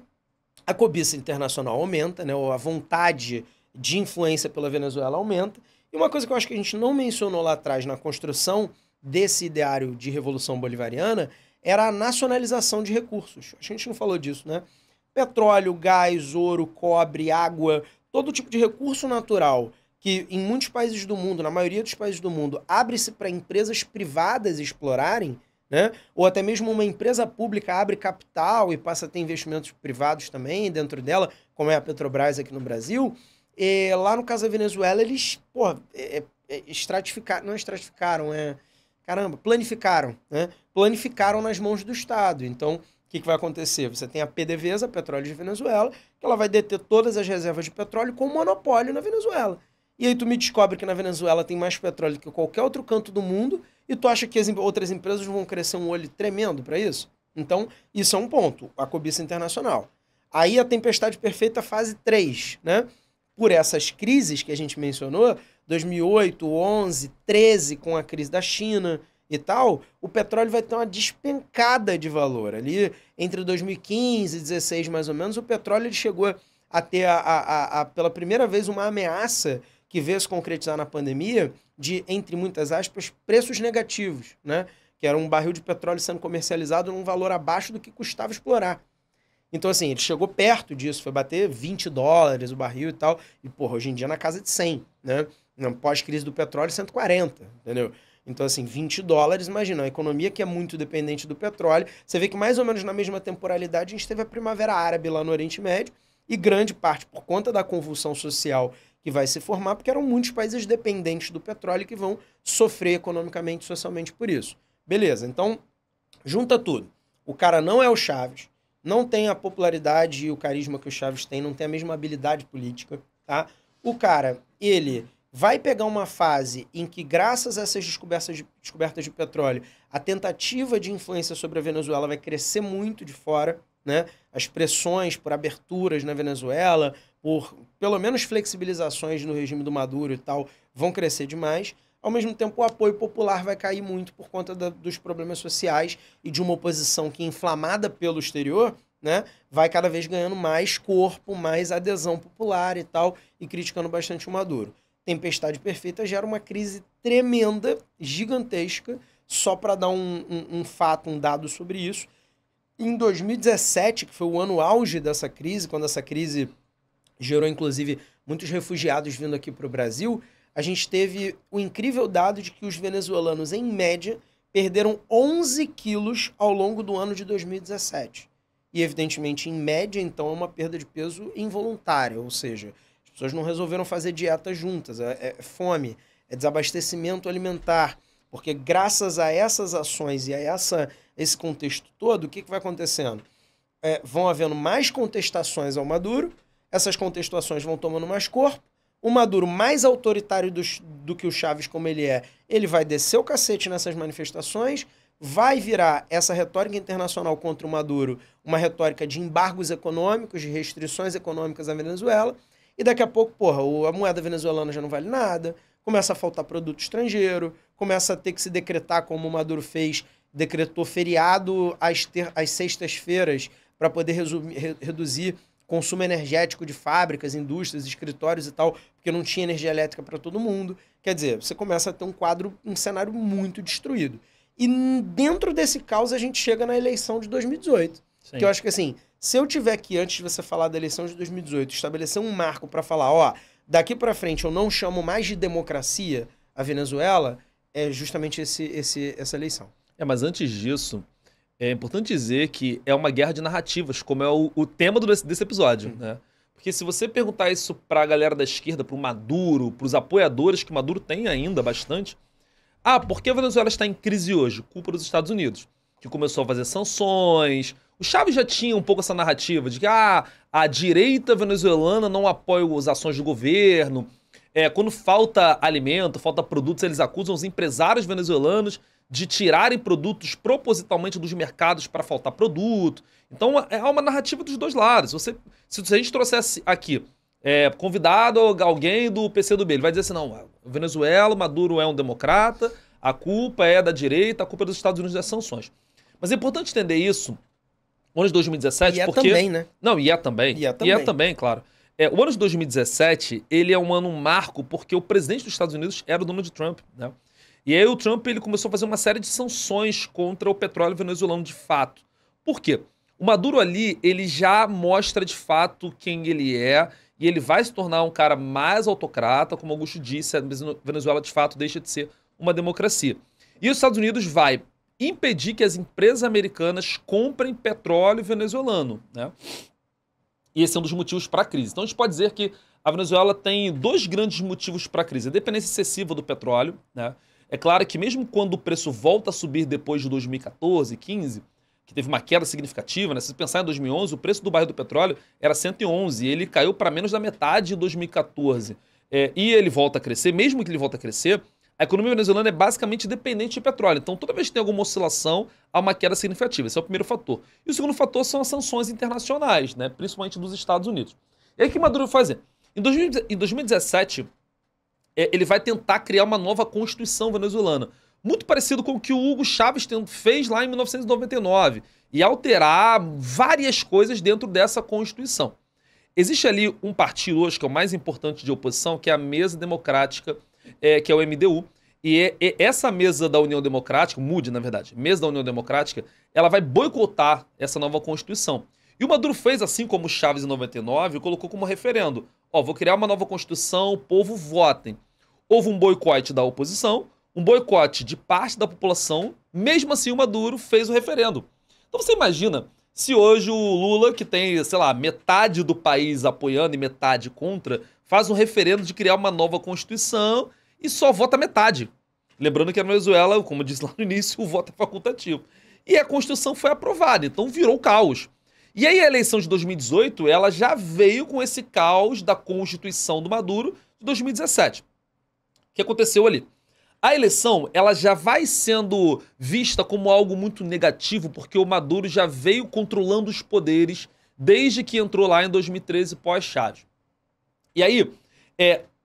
S2: a cobiça internacional aumenta, né? Ou a vontade de influência pela Venezuela aumenta. E uma coisa que eu acho que a gente não mencionou lá atrás na construção desse ideário de revolução bolivariana era a nacionalização de recursos. A gente não falou disso, né? Petróleo, gás, ouro, cobre, água, todo tipo de recurso natural que em muitos países do mundo, na maioria dos países do mundo, abre-se para empresas privadas explorarem, né? Ou até mesmo uma empresa pública abre capital e passa a ter investimentos privados também dentro dela, como é a Petrobras aqui no Brasil. E lá no caso da Venezuela, eles, planificaram, né? Planificaram nas mãos do Estado. Então, o que vai acontecer? Você tem a PDVSA, Petróleo de Venezuela, que ela vai deter todas as reservas de petróleo com monopólio na Venezuela. E aí tu me descobre que na Venezuela tem mais petróleo que qualquer outro canto do mundo e tu acha que as outras empresas vão crescer um olho tremendo para isso? Então, isso é um ponto, a cobiça internacional. Aí a tempestade perfeita fase 3, né? Por essas crises que a gente mencionou, 2008, 11, 13, com a crise da China e tal, o petróleo vai ter uma despencada de valor. Ali, entre 2015 e 2016, mais ou menos, o petróleo ele chegou a ter, pela primeira vez, uma ameaça que veio se concretizar na pandemia de, entre muitas aspas, preços negativos, né? que era um barril de petróleo sendo comercializado num valor abaixo do que custava explorar. Então, assim, ele chegou perto disso, foi bater $20 o barril e tal, e, porra, hoje em dia na casa de 100, né? Na pós-crise do petróleo, 140, entendeu? Então, assim, $20, imagina, uma economia que é muito dependente do petróleo. Você vê que mais ou menos na mesma temporalidade a gente teve a Primavera Árabe lá no Oriente Médio, e grande parte por conta da convulsão social que vai se formar, porque eram muitos países dependentes do petróleo que vão sofrer economicamente e socialmente por isso. Beleza, então, junta tudo. O cara não é o Chaves, não tem a popularidade e o carisma que o Chaves tem, não tem a mesma habilidade política, tá? O cara, ele vai pegar uma fase em que, graças a essas descobertas de petróleo, a tentativa de influência sobre a Venezuela vai crescer muito de fora, né? As pressões por aberturas na Venezuela, por pelo menos flexibilizações no regime do Maduro e tal, vão crescer demais. Ao mesmo tempo, o apoio popular vai cair muito por conta dos problemas sociais e de uma oposição que, inflamada pelo exterior, né, vai cada vez ganhando mais corpo, mais adesão popular e tal, e criticando bastante o Maduro. Tempestade perfeita gera uma crise tremenda, gigantesca, só para dar um fato, um dado sobre isso. Em 2017, que foi o ano auge dessa crise, quando essa crise gerou, inclusive, muitos refugiados vindo aqui para o Brasil, a gente teve o incrível dado de que os venezuelanos, em média, perderam 11 quilos ao longo do ano de 2017. E, evidentemente, em média, então, é uma perda de peso involuntária, ou seja, as pessoas não resolveram fazer dieta juntas, é fome, é desabastecimento alimentar, porque graças a essas ações e a esse contexto todo, o que vai acontecendo? Vão havendo mais contestações ao Maduro, essas contestações vão tomando mais corpo, o Maduro, mais autoritário do que o Chaves como ele é, ele vai descer o cacete nessas manifestações, vai virar essa retórica internacional contra o Maduro uma retórica de embargos econômicos, de restrições econômicas à Venezuela, e daqui a pouco, porra, a moeda venezuelana já não vale nada, começa a faltar produto estrangeiro, começa a ter que se decretar, como o Maduro fez, decretou feriado às sextas-feiras para poder reduzir consumo energético de fábricas, indústrias, escritórios e tal, porque não tinha energia elétrica para todo mundo. Quer dizer, você começa a ter um cenário muito destruído. E dentro desse caos a gente chega na eleição de 2018. Sim. Que eu acho que assim, se eu tiver aqui, antes de você falar da eleição de 2018, estabelecer um marco para falar, ó, daqui para frente eu não chamo mais de democracia a Venezuela, é justamente essa eleição.
S1: Mas antes disso, é importante dizer que é uma guerra de narrativas, como é o tema desse episódio, né? Porque se você perguntar isso pra galera da esquerda, pro Maduro, pros apoiadores, que Maduro tem ainda bastante, por que a Venezuela está em crise hoje? Culpa dos Estados Unidos, que começou a fazer sanções. O Chaves já tinha um pouco essa narrativa de que a direita venezuelana não apoia as ações do governo. Quando falta alimento, falta produtos, eles acusam os empresários venezuelanos de tirarem produtos propositalmente dos mercados para faltar produto. Então é uma narrativa dos dois lados. Se a gente trouxesse aqui convidado alguém do PCdoB, ele vai dizer assim, não, Venezuela, Maduro é um democrata, a culpa é da direita, a culpa é dos Estados Unidos das sanções. Mas é importante entender isso, o ano de 2017, porque...
S2: também, né?
S1: Não, e é também. E é também, claro. O ano de 2017, ele é um ano marco porque o presidente dos Estados Unidos era o Donald Trump, né? E aí o Trump ele começou a fazer uma série de sanções contra o petróleo venezuelano de fato. Por quê? O Maduro ali, ele já mostra de fato quem ele é e ele vai se tornar um cara mais autocrata, como Augusto disse, a Venezuela de fato deixa de ser uma democracia. E os Estados Unidos vai impedir que as empresas americanas comprem petróleo venezuelano, né? E esse é um dos motivos para a crise. Então a gente pode dizer que a Venezuela tem dois grandes motivos para a crise. A dependência excessiva do petróleo, né? É claro que mesmo quando o preço volta a subir depois de 2014, 15, que teve uma queda significativa, né? Se você pensar em 2011, o preço do barril do petróleo era 111, e ele caiu para menos da metade em 2014. E ele volta a crescer, mesmo que ele volte a crescer, a economia venezuelana é basicamente dependente de petróleo. Então, toda vez que tem alguma oscilação, há uma queda significativa. Esse é o primeiro fator. E o segundo fator são as sanções internacionais, né? Principalmente dos Estados Unidos. E aí o que Maduro vai fazer? Em 2017, ele vai tentar criar uma nova constituição venezuelana. Muito parecido com o que o Hugo Chávez fez lá em 1999. E alterar várias coisas dentro dessa constituição. Existe ali um partido hoje que é o mais importante de oposição, que é a Mesa Democrática, que é o MDU. E essa mesa da União Democrática, MUD, na verdade, mesa da União Democrática, ela vai boicotar essa nova Constituição. E o Maduro fez assim como o Chávez em 99 e colocou como referendo. Ó, vou criar uma nova Constituição, o povo votem. Houve um boicote da oposição, um boicote de parte da população, mesmo assim o Maduro fez o referendo. Então você imagina se hoje o Lula, que tem, sei lá, metade do país apoiando e metade contra, faz um referendo de criar uma nova Constituição e só vota metade. Lembrando que na Venezuela, como eu disse lá no início, o voto é facultativo. E a Constituição foi aprovada, então virou caos. E aí a eleição de 2018, ela já veio com esse caos da Constituição do Maduro de 2017. O que aconteceu ali? A eleição, ela já vai sendo vista como algo muito negativo, porque o Maduro já veio controlando os poderes desde que entrou lá em 2013 pós-Chávez. E aí,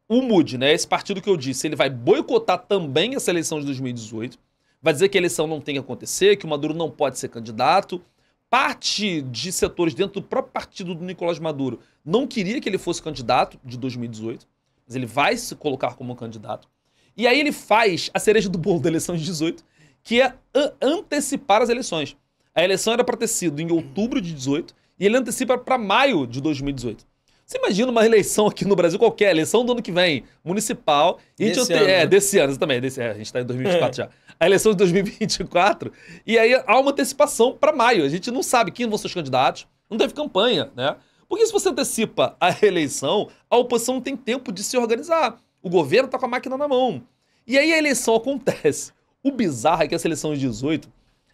S1: o MUD, né, esse partido que eu disse, ele vai boicotar também essa eleição de 2018, vai dizer que a eleição não tem que acontecer, que o Maduro não pode ser candidato. Parte de setores dentro do próprio partido do Nicolás Maduro não queria que ele fosse candidato de 2018, mas ele vai se colocar como candidato. E aí ele faz a cereja do bolo da eleição de 18, que é antecipar as eleições. A eleição era para ter sido em outubro de 18 e ele antecipa para maio de 2018. Você imagina uma eleição aqui no Brasil, qualquer eleição do ano que vem, municipal.
S2: Desse ano.
S1: Desse ano também. A gente está em 2024 já. A eleição de 2024. E aí há uma antecipação para maio. A gente não sabe quem vão ser os candidatos. Não teve campanha, né? Porque se você antecipa a eleição, a oposição não tem tempo de se organizar. O governo está com a máquina na mão. E aí a eleição acontece. O bizarro é que essa eleição de 18,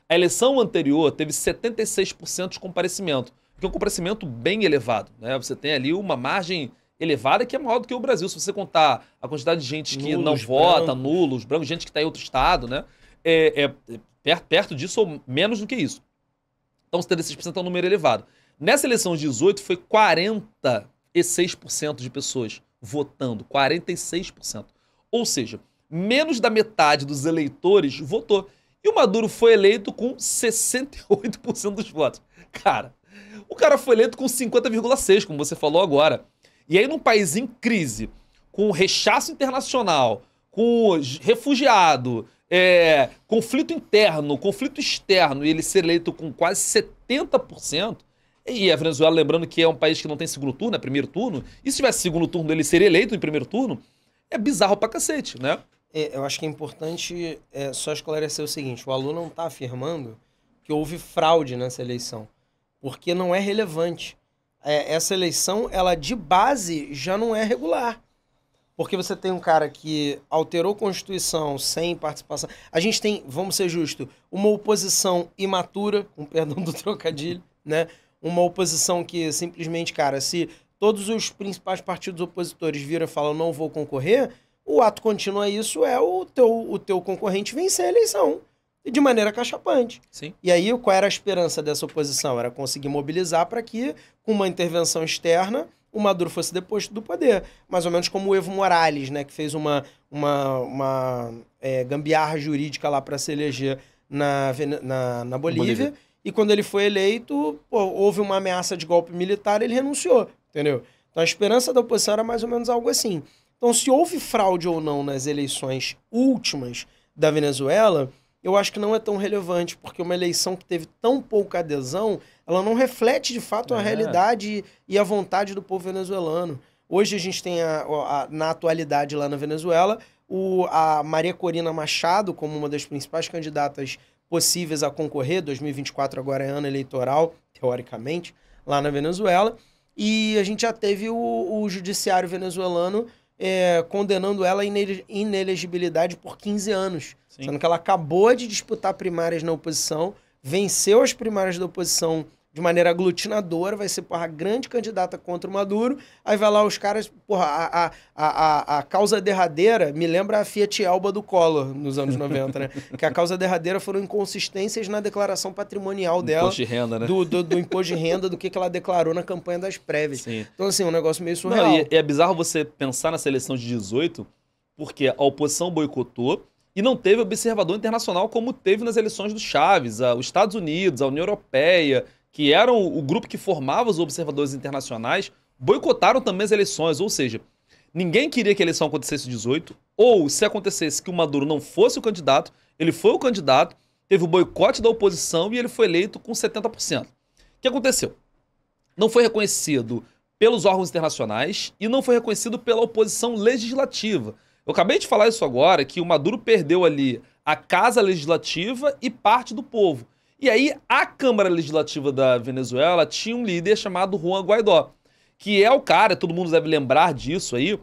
S1: a eleição anterior teve 76% de comparecimento. Que é um comparecimento bem elevado, né? Você tem ali uma margem elevada que é maior do que o Brasil. Se você contar a quantidade de gente que não vota, nulos, brancos, gente que está em outro estado, né? Perto disso ou menos do que isso. Então 76% é um número elevado. Nessa eleição de 18 foi 46% de pessoas votando. 46%. Ou seja, menos da metade dos eleitores votou. E o Maduro foi eleito com 68% dos votos. Cara, o cara foi eleito com 50,6%, como você falou agora. E aí, num país em crise, com rechaço internacional, com refugiado, conflito interno, conflito externo, e ele ser eleito com quase 70%, e a Venezuela, lembrando que é um país que não tem segundo turno, é primeiro turno, e se tivesse segundo turno ele seria eleito em primeiro turno, é bizarro pra cacete, né?
S2: Eu acho que é importante só esclarecer o seguinte, o aluno não está afirmando que houve fraude nessa eleição, porque não é relevante. Essa eleição, ela de base já não é regular. Porque você tem um cara que alterou a Constituição sem participação. A gente tem, vamos ser justos, uma oposição imatura, com perdão do trocadilho, né? Uma oposição que simplesmente, cara, se todos os principais partidos opositores viram e falam não vou concorrer, o ato contínuo a isso é o teu concorrente vencer a eleição. De maneira cachapante.
S1: Sim.
S2: E aí, qual era a esperança dessa oposição? Era conseguir mobilizar para que, com uma intervenção externa, o Maduro fosse deposto do poder. Mais ou menos como o Evo Morales, né, que fez uma gambiarra jurídica lá para se eleger na Bolívia. E quando ele foi eleito, houve uma ameaça de golpe militar, ele renunciou, entendeu? Então a esperança da oposição era mais ou menos algo assim. Então, se houve fraude ou não nas eleições últimas da Venezuela, eu acho que não é tão relevante, porque uma eleição que teve tão pouca adesão, ela não reflete, de fato, a realidade e a vontade do povo venezuelano. Hoje a gente tem, na atualidade lá na Venezuela, a Maria Corina Machado como uma das principais candidatas possíveis a concorrer. 2024 agora é ano eleitoral, teoricamente, lá na Venezuela. E a gente já teve o judiciário venezuelano condenando ela à inelegibilidade por 15 anos. Sim. Sendo que ela acabou de disputar primárias na oposição, venceu as primárias da oposição de maneira aglutinadora, vai ser, a grande candidata contra o Maduro, aí vai lá os caras, a causa derradeira me lembra a Fiat Elba do Collor, nos anos 90, né? Que a causa derradeira foram inconsistências na declaração patrimonial dela.
S1: Imposto de renda, né?
S2: Do imposto de renda, do que ela declarou na campanha das prévias.
S1: Sim.
S2: Então, assim, um negócio meio surreal.
S1: Não, e é bizarro você pensar nessa eleição de 18, porque a oposição boicotou e não teve observador internacional como teve nas eleições do Chávez, os Estados Unidos, a União Europeia, que eram o grupo que formava os observadores internacionais, boicotaram também as eleições. Ou seja, ninguém queria que a eleição acontecesse em 18, ou se acontecesse que o Maduro não fosse o candidato, ele foi o candidato, teve o boicote da oposição e ele foi eleito com 70%. O que aconteceu? Não foi reconhecido pelos órgãos internacionais e não foi reconhecido pela oposição legislativa. Eu acabei de falar isso agora, que o Maduro perdeu ali a Casa Legislativa e parte do povo. E aí a Câmara Legislativa da Venezuela tinha um líder chamado Juan Guaidó, que é o cara, todo mundo deve lembrar disso aí,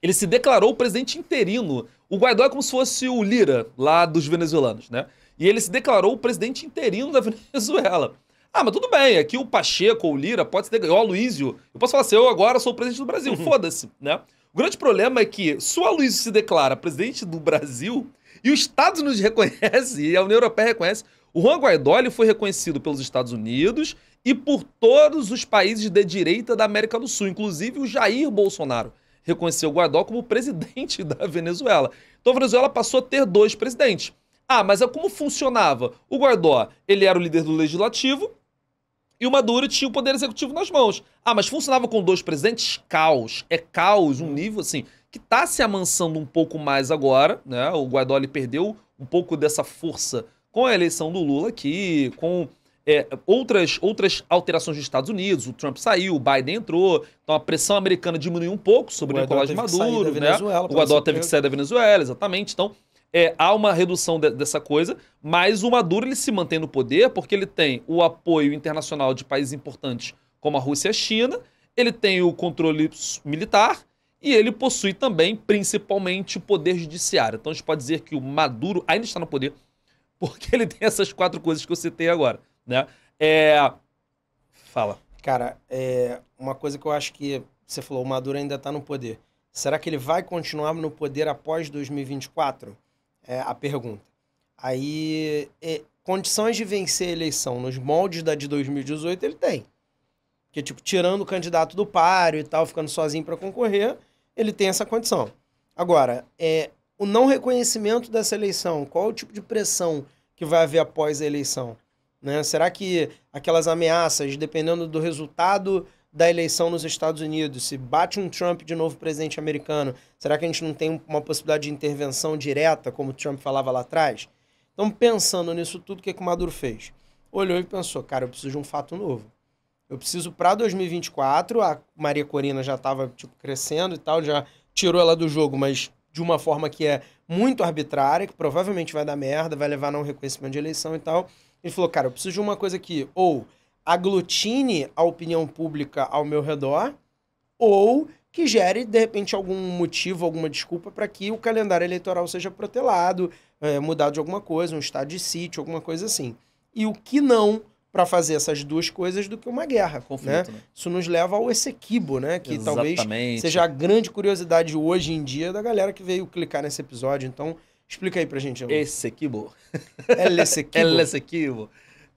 S1: ele se declarou presidente interino. O Guaidó é como se fosse o Lira lá dos venezuelanos, né? E ele se declarou o presidente interino da Venezuela. Ah, mas tudo bem, aqui o Pacheco ou o Lira pode se declarar, o Aloysio, eu posso falar assim, eu agora sou o presidente do Brasil, foda-se, né? O grande problema é que se o Aloysio se declara presidente do Brasil e os Estados Unidos reconhecem, e a União Europeia reconhece, o Juan Guaidó ele foi reconhecido pelos Estados Unidos e por todos os países de direita da América do Sul, inclusive o Jair Bolsonaro reconheceu o Guaidó como presidente da Venezuela. Então a Venezuela passou a ter 2 presidentes. Ah, mas como funcionava? O Guaidó, ele era o líder do legislativo e o Maduro tinha o poder executivo nas mãos. Ah, mas funcionava com 2 presidentes? Caos. É caos, um nível assim, que tá se amansando um pouco mais agora, né? O Guaidó ele perdeu um pouco dessa força com a eleição do Lula aqui, com outras alterações dos Estados Unidos. O Trump saiu, o Biden entrou, então a pressão americana diminuiu um pouco sobre o Nicolás Maduro, né? O Guaidó teve que sair da Venezuela, exatamente. Então, há uma redução dessa coisa, mas o Maduro ele se mantém no poder porque ele tem o apoio internacional de países importantes como a Rússia e a China, ele tem o controle militar e ele possui também, principalmente, o poder judiciário. Então a gente pode dizer que o Maduro ainda está no poder porque ele tem essas 4 coisas que eu citei agora, né? Fala.
S2: Cara, uma coisa que eu acho que você falou, o Maduro ainda está no poder. Será que ele vai continuar no poder após 2024? É a pergunta. Aí, condições de vencer a eleição nos moldes da de 2018 ele tem. Porque, tipo, tirando o candidato do páreo e tal, ficando sozinho para concorrer, ele tem essa condição. Agora, o não reconhecimento dessa eleição, qual é o tipo de pressão que vai haver após a eleição? Né? Será que aquelas ameaças, dependendo do resultado da eleição nos Estados Unidos, se bate um Trump de novo presidente americano, será que a gente não tem uma possibilidade de intervenção direta, como o Trump falava lá atrás? Então, pensando nisso tudo, o que o Maduro fez? Olhou e pensou, cara, eu preciso de um fato novo. Eu preciso, para 2024, a Maria Corina já estava crescendo e tal, já tirou ela do jogo, mas de uma forma que é muito arbitrária, que provavelmente vai dar merda, vai levar a não reconhecimento de eleição e tal. Ele falou, cara, eu preciso de uma coisa que ou aglutine a opinião pública ao meu redor, ou que gere, de repente, algum motivo, alguma desculpa para que o calendário eleitoral seja protelado, mudado de alguma coisa, um estado de sítio, alguma coisa assim. E o que não para fazer essas 2 coisas do que uma guerra. Conflito, né? Isso nos leva ao Essequibo, né? Que
S1: exatamente.
S2: Talvez seja a grande curiosidade hoje em dia da galera que veio clicar nesse episódio. Então, explica aí pra gente.
S1: Essequibo.
S2: El Essequibo.
S1: El Essequibo. O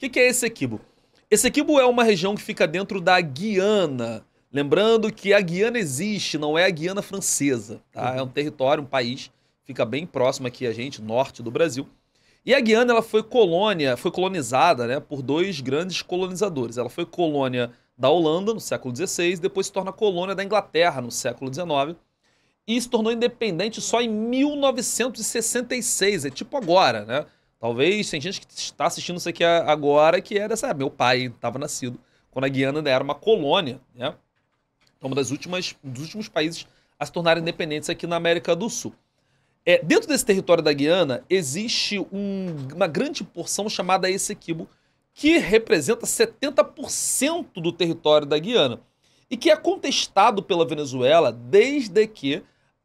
S1: que é Essequibo? Essequibo é uma região que fica dentro da Guiana. Lembrando que a Guiana existe, não é a Guiana francesa. Tá? É um território, um país, fica bem próximo aqui a gente, norte do Brasil. E a Guiana ela foi colonizada, né, por 2 grandes colonizadores. Ela foi colônia da Holanda no século XVI, depois se torna colônia da Inglaterra no século XIX e se tornou independente só em 1966, é tipo agora, né? Talvez tem gente que está assistindo isso aqui agora que é dessa época. Meu pai estava nascido quando a Guiana ainda era uma colônia, né? Então, dos últimos países a se tornarem independentes aqui na América do Sul. Dentro desse território da Guiana, existe uma grande porção chamada Essequibo, que representa 70% do território da Guiana, e que é contestado pela Venezuela desde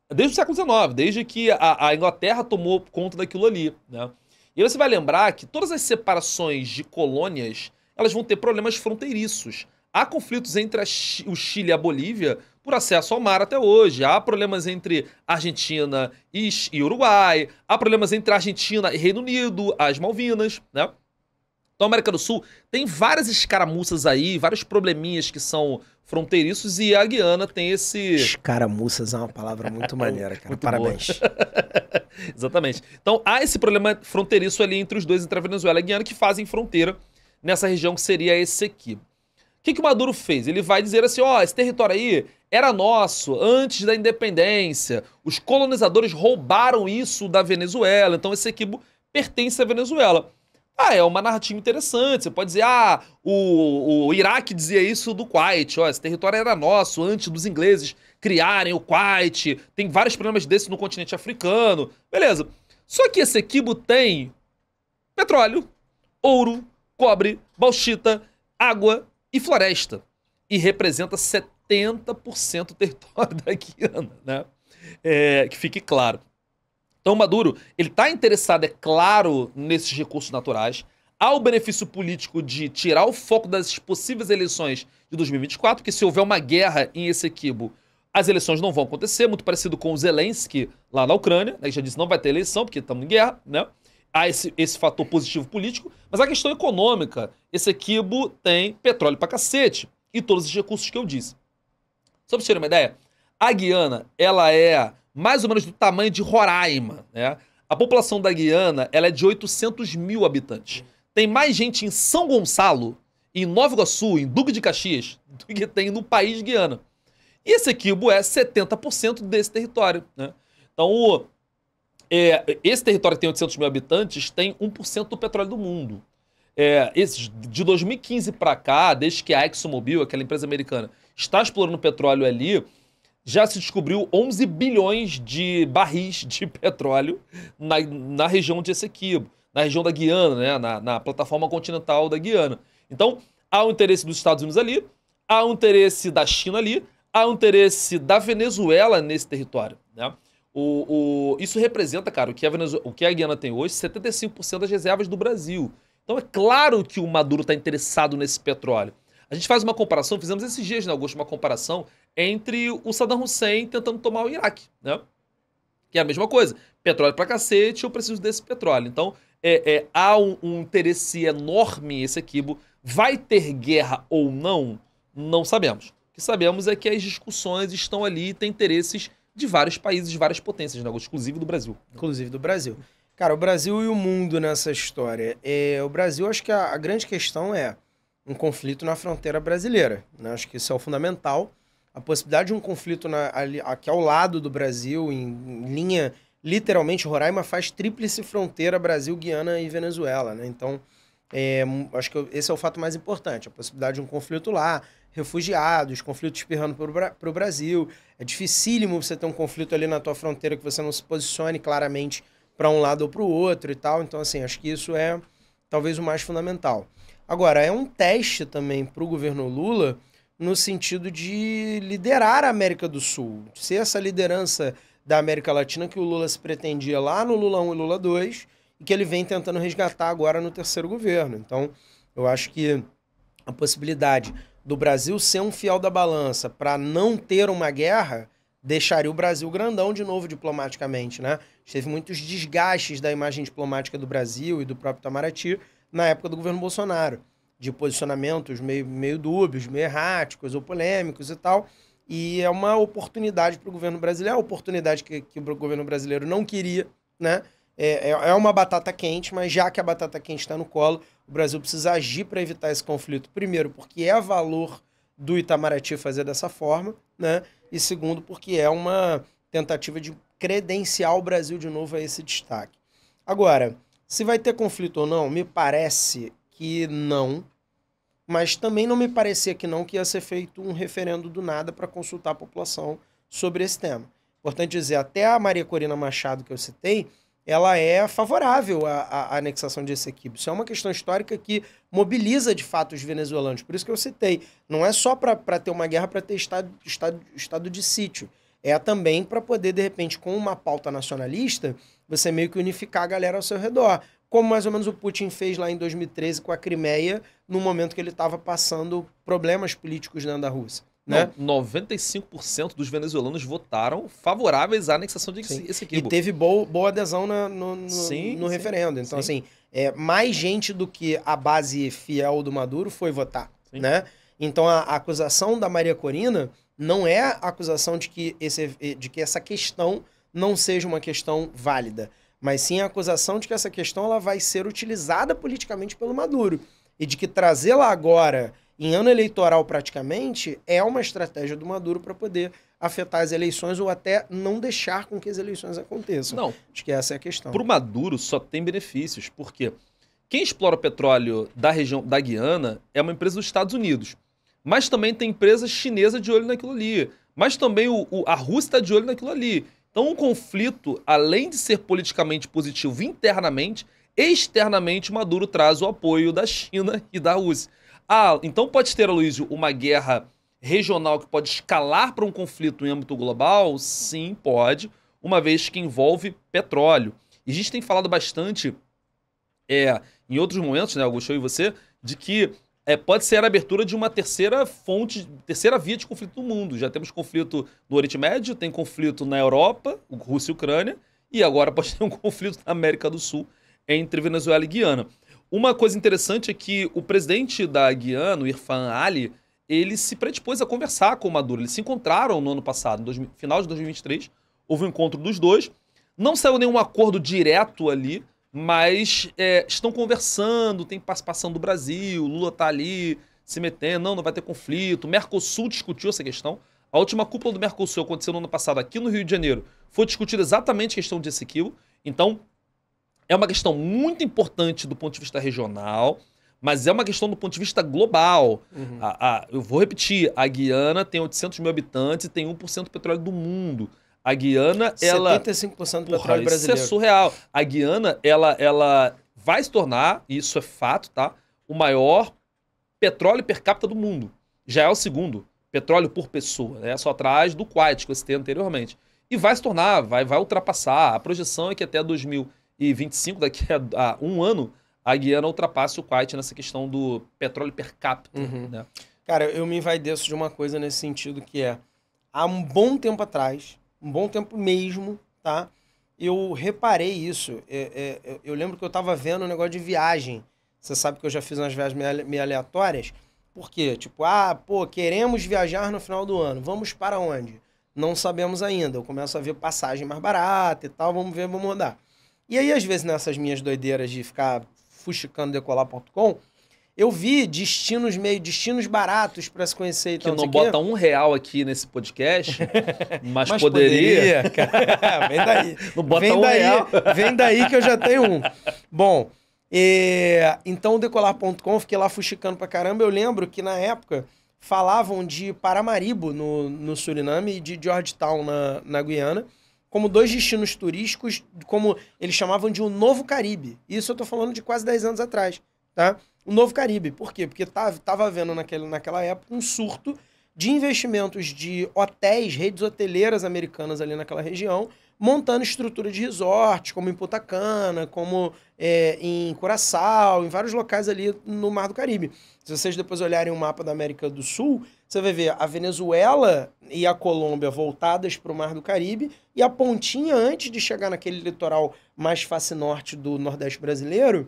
S1: o século XIX, desde que a Inglaterra tomou conta daquilo ali, né? E aí você vai lembrar que todas as separações de colônias, elas vão ter problemas fronteiriços. Há conflitos entre o Chile e a Bolívia por acesso ao mar até hoje. Há problemas entre Argentina e Uruguai. Há problemas entre Argentina e Reino Unido, as Malvinas, né? Então a América do Sul tem várias escaramuças aí, vários probleminhas que são fronteiriços e a Guiana tem esse...
S2: Escaramuças é uma palavra muito maneira, cara.
S1: Muito
S2: parabéns.
S1: Exatamente. Então há esse problema fronteiriço ali entre os dois, entre a Venezuela e a Guiana, que fazem fronteira nessa região que seria Essequibo. que o Maduro fez? Ele vai dizer assim, ó, esse território aí era nosso antes da independência. Os colonizadores roubaram isso da Venezuela, então esse Essequibo pertence à Venezuela. Ah, é uma narrativa interessante. Você pode dizer, o Iraque dizia isso do Kuwait, ó, esse território era nosso antes dos ingleses criarem o Kuwait. Tem vários problemas desses no continente africano. Beleza. Só que esse Essequibo tem petróleo, ouro, cobre, bauxita, água e floresta. E representa 70% do território da Guiana, né? Que fique claro. Então o Maduro, ele está interessado, é claro, nesses recursos naturais. Há o benefício político de tirar o foco das possíveis eleições de 2024, porque se houver uma guerra em Essequibo, as eleições não vão acontecer, muito parecido com o Zelensky lá na Ucrânia, né, que já disse que não vai ter eleição, porque estamos em guerra, né? Há esse fator positivo político, mas a questão econômica, Essequibo tem petróleo pra cacete, e todos os recursos que eu disse. Só pra vocês terem uma ideia, a Guiana, ela é mais ou menos do tamanho de Roraima, né? A população da Guiana, ela é de 800 mil habitantes. Tem mais gente em São Gonçalo, em Nova Iguaçu, em Duque de Caxias, do que tem no país Guiana. E Essequibo é 70% desse território, né? Então, esse território que tem 800 mil habitantes tem 1% do petróleo do mundo. De 2015 para cá, desde que a ExxonMobil, aquela empresa americana, está explorando petróleo ali, já se descobriu 11 bilhões de barris de petróleo na região de Essequibo, na região da Guiana, né, na plataforma continental da Guiana. Então, há o interesse dos Estados Unidos ali, há o interesse da China ali, há o interesse da Venezuela nesse território, né? Isso representa, cara, o que a Guiana tem hoje, 75% das reservas do Brasil. Então é claro que o Maduro está interessado nesse petróleo. A gente faz uma comparação, fizemos esses dias, né, Augusto, uma comparação entre o Saddam Hussein tentando tomar o Iraque, né? Que é a mesma coisa. Petróleo pra cacete, eu preciso desse petróleo. Então, há um interesse enorme em Essequibo. Vai ter guerra ou não? Não sabemos. O que sabemos é que as discussões estão ali e tem interesses de vários países, de várias potências, né? Inclusive do Brasil.
S2: Inclusive do Brasil. Cara, o Brasil e o mundo nessa história. O Brasil, acho que a grande questão é um conflito na fronteira brasileira, né? Acho que isso é o fundamental. A possibilidade de um conflito aqui ao lado do Brasil, em linha, literalmente, Roraima faz tríplice fronteira Brasil, Guiana e Venezuela, né? Então, acho que esse é o fato mais importante, a possibilidade de um conflito lá, refugiados, conflitos espirrando para o Brasil. É dificílimo você ter um conflito ali na tua fronteira que você não se posicione claramente para um lado ou para o outro e tal. Então, assim, acho que isso é talvez o mais fundamental. Agora, é um teste também para o governo Lula no sentido de liderar a América do Sul, ser essa liderança da América Latina que o Lula se pretendia lá no Lula 1 e Lula 2 e que ele vem tentando resgatar agora no terceiro governo. Então, eu acho que a possibilidade do Brasil ser um fiel da balança para não ter uma guerra deixaria o Brasil grandão de novo diplomaticamente, né? Teve muitos desgastes da imagem diplomática do Brasil e do próprio Itamaraty na época do governo Bolsonaro, de posicionamentos meio dúbios, meio erráticos ou polêmicos e tal. E é uma oportunidade para o governo brasileiro, é uma oportunidade que o governo brasileiro não queria, né? É uma batata quente, mas já que a batata quente está no colo, o Brasil precisa agir para evitar esse conflito. Primeiro, porque é valor do Itamaraty fazer dessa forma, né? E segundo, porque é uma tentativa de credenciar o Brasil de novo a esse destaque. Agora, se vai ter conflito ou não, me parece que não, mas também não me parecia que não, que ia ser feito um referendo do nada para consultar a população sobre esse tema. Importante dizer, até a Maria Corina Machado, que eu citei, ela é favorável à anexação de Essequibo. Isso é uma questão histórica que mobiliza, de fato, os venezuelanos. Por isso que eu citei. Não é só para ter uma guerra, para ter estado de sítio. É também para poder, de repente, com uma pauta nacionalista, você meio que unificar a galera ao seu redor. Como mais ou menos o Putin fez lá em 2013 com a Crimeia, no momento que ele estava passando problemas políticos dentro da Rússia. Né?
S1: 95% dos venezuelanos votaram favoráveis à anexação de Essequibo.
S2: E teve boa adesão no referendo. Então, assim, mais gente do que a base fiel do Maduro foi votar. Né? Então, a acusação da Maria Corina não é a acusação de que essa questão não seja uma questão válida, mas sim a acusação de que essa questão ela vai ser utilizada politicamente pelo Maduro. E de que trazê-la agora em ano eleitoral praticamente, é uma estratégia do Maduro para poder afetar as eleições ou até não deixar com que as eleições aconteçam.
S1: Não,
S2: Acho que essa é a questão.
S1: pro Maduro só tem benefícios, porque quem explora o petróleo da região da Guiana é uma empresa dos Estados Unidos. Mas também tem empresa chinesa de olho naquilo ali. Mas também a Rússia está de olho naquilo ali. Então, um conflito, além de ser politicamente positivo internamente, externamente, Maduro traz o apoio da China e da Rússia. Ah, então pode ter, Aloysio, uma guerra regional que pode escalar para um conflito em âmbito global? Sim, pode, uma vez que envolve petróleo. E a gente tem falado bastante, em outros momentos, né, Augusto, eu e você, de que pode ser a abertura de uma terceira via de conflito no mundo. Já temos conflito no Oriente Médio, tem conflito na Europa, Rússia e Ucrânia, e agora pode ter um conflito na América do Sul entre Venezuela e Guiana. Uma coisa interessante é que o presidente da Guiana, o Irfan Ali, ele se predispôs a conversar com o Maduro. Eles se encontraram no ano passado, no final de 2023, houve um encontro dos dois. Não saiu nenhum acordo direto ali, mas estão conversando, tem participação do Brasil, Lula tá ali se metendo, não vai ter conflito. O Mercosul discutiu essa questão. A última cúpula do Mercosul aconteceu no ano passado aqui no Rio de Janeiro. Foi discutida exatamente a questão de Essequibo. Então, é uma questão muito importante do ponto de vista regional, mas é uma questão do ponto de vista global.
S2: Uhum.
S1: Eu vou repetir, a Guiana tem 800 mil habitantes e tem 1% do petróleo do mundo. A Guiana,
S2: 75% do petróleo brasileiro.
S1: Isso é surreal. A Guiana, ela vai se tornar, e isso é fato, tá? O maior petróleo per capita do mundo. Já é o segundo petróleo por pessoa, né? Só atrás do Kuwait, que eu citei anteriormente. E vai se tornar, vai ultrapassar. A projeção é que até 2025, daqui a um ano, a Guiana ultrapasse o Kuwait nessa questão do petróleo per capita.
S2: Uhum.
S1: Né?
S2: Cara, eu me envaideço de uma coisa nesse sentido que há um bom tempo atrás, um bom tempo mesmo, tá? Eu reparei isso. Eu lembro que eu tava vendo um negócio de viagem. Você sabe que eu já fiz umas viagens meio aleatórias. Por quê? Tipo, queremos viajar no final do ano. Vamos para onde? Não sabemos ainda. Eu começo a ver passagem mais barata e tal. Vamos ver, vamos rodar. E aí, às vezes, nessas minhas doideiras de ficar fuxicando decolar.com, eu vi destinos baratos para se conhecer e
S1: que
S2: tal.
S1: Que não bota R$1 aqui nesse podcast, mas
S2: poderia. Cara. Vem daí.
S1: Não bota
S2: vem
S1: R$1.
S2: Vem daí que eu já tenho um. Bom, então o decolar.com, fiquei lá fuxicando pra caramba. Eu lembro que na época falavam de Paramaribo no Suriname e de Georgetown na Guiana como dois destinos turísticos, como eles chamavam de um Novo Caribe. Isso eu tô falando de quase 10 anos atrás, tá? O Novo Caribe. Por quê? Porque tava havendo naquela época um surto de investimentos de hotéis, redes hoteleiras americanas ali naquela região, montando estrutura de resort, como em Punta Cana, como em Curaçao, em vários locais ali no Mar do Caribe. Se vocês depois olharem o mapa da América do Sul, você vai ver a Venezuela e a Colômbia voltadas para o Mar do Caribe e a pontinha antes de chegar naquele litoral mais face norte do Nordeste brasileiro,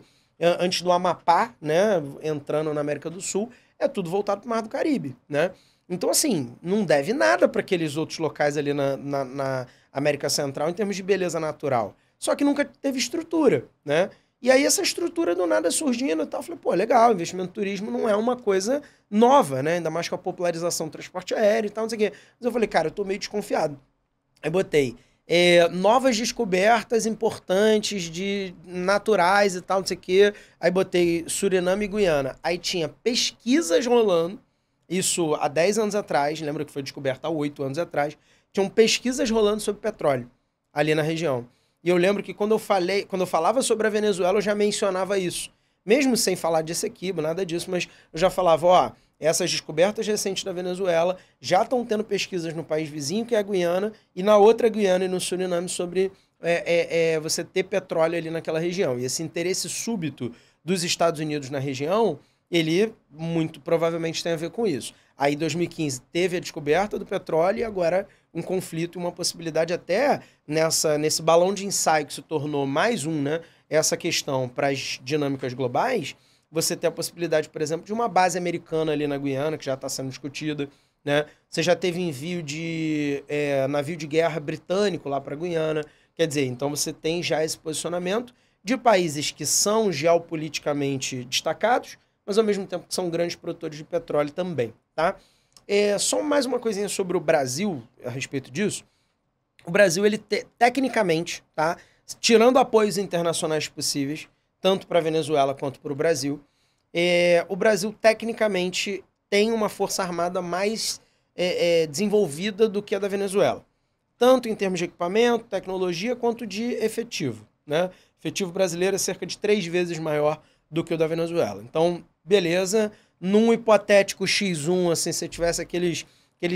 S2: antes do Amapá, né, entrando na América do Sul, é tudo voltado para o Mar do Caribe, né? Então, assim, não deve nada para aqueles outros locais ali na América Central em termos de beleza natural. Só que nunca teve estrutura, né? E aí essa estrutura do nada surgindo e tal, eu falei, pô, legal, investimento em turismo não é uma coisa nova, né? Ainda mais com a popularização do transporte aéreo e tal, não sei o quê. Mas eu falei, cara, eu tô meio desconfiado. Aí botei novas descobertas importantes de naturais e tal, não sei o quê. Aí botei Suriname e Guiana. Aí tinha pesquisas rolando, isso há 10 anos atrás, lembra que foi descoberta há 8 anos atrás, tinham pesquisas rolando sobre petróleo ali na região. E eu lembro que quando eu falava sobre a Venezuela, eu já mencionava isso. Mesmo sem falar de Essequibo, nada disso, mas eu já falava, essas descobertas recentes da Venezuela já estão tendo pesquisas no país vizinho, que é a Guiana, e na outra Guiana e no Suriname sobre você ter petróleo ali naquela região. E esse interesse súbito dos Estados Unidos na região, ele muito provavelmente tem a ver com isso. Aí, em 2015, teve a descoberta do petróleo e agora um conflito e uma possibilidade até nesse balão de ensaio que se tornou mais né? Essa questão para as dinâmicas globais, você tem a possibilidade, por exemplo, de uma base americana ali na Guiana, que já está sendo discutida, né? Você já teve envio de navio de guerra britânico lá para a Guiana. Quer dizer, então você tem já esse posicionamento de países que são geopoliticamente destacados, mas ao mesmo tempo que são grandes produtores de petróleo também, tá? Só mais uma coisinha sobre o Brasil a respeito disso. O Brasil, ele tecnicamente, tá? Tirando apoios internacionais possíveis, tanto para a Venezuela quanto para o Brasil, o Brasil tecnicamente tem uma força armada mais desenvolvida do que a da Venezuela. Tanto em termos de equipamento, tecnologia, quanto de efetivo, né? O efetivo brasileiro é cerca de 3 vezes maior do que o da Venezuela. Então, beleza, num hipotético X1, assim, se tivesse aqueles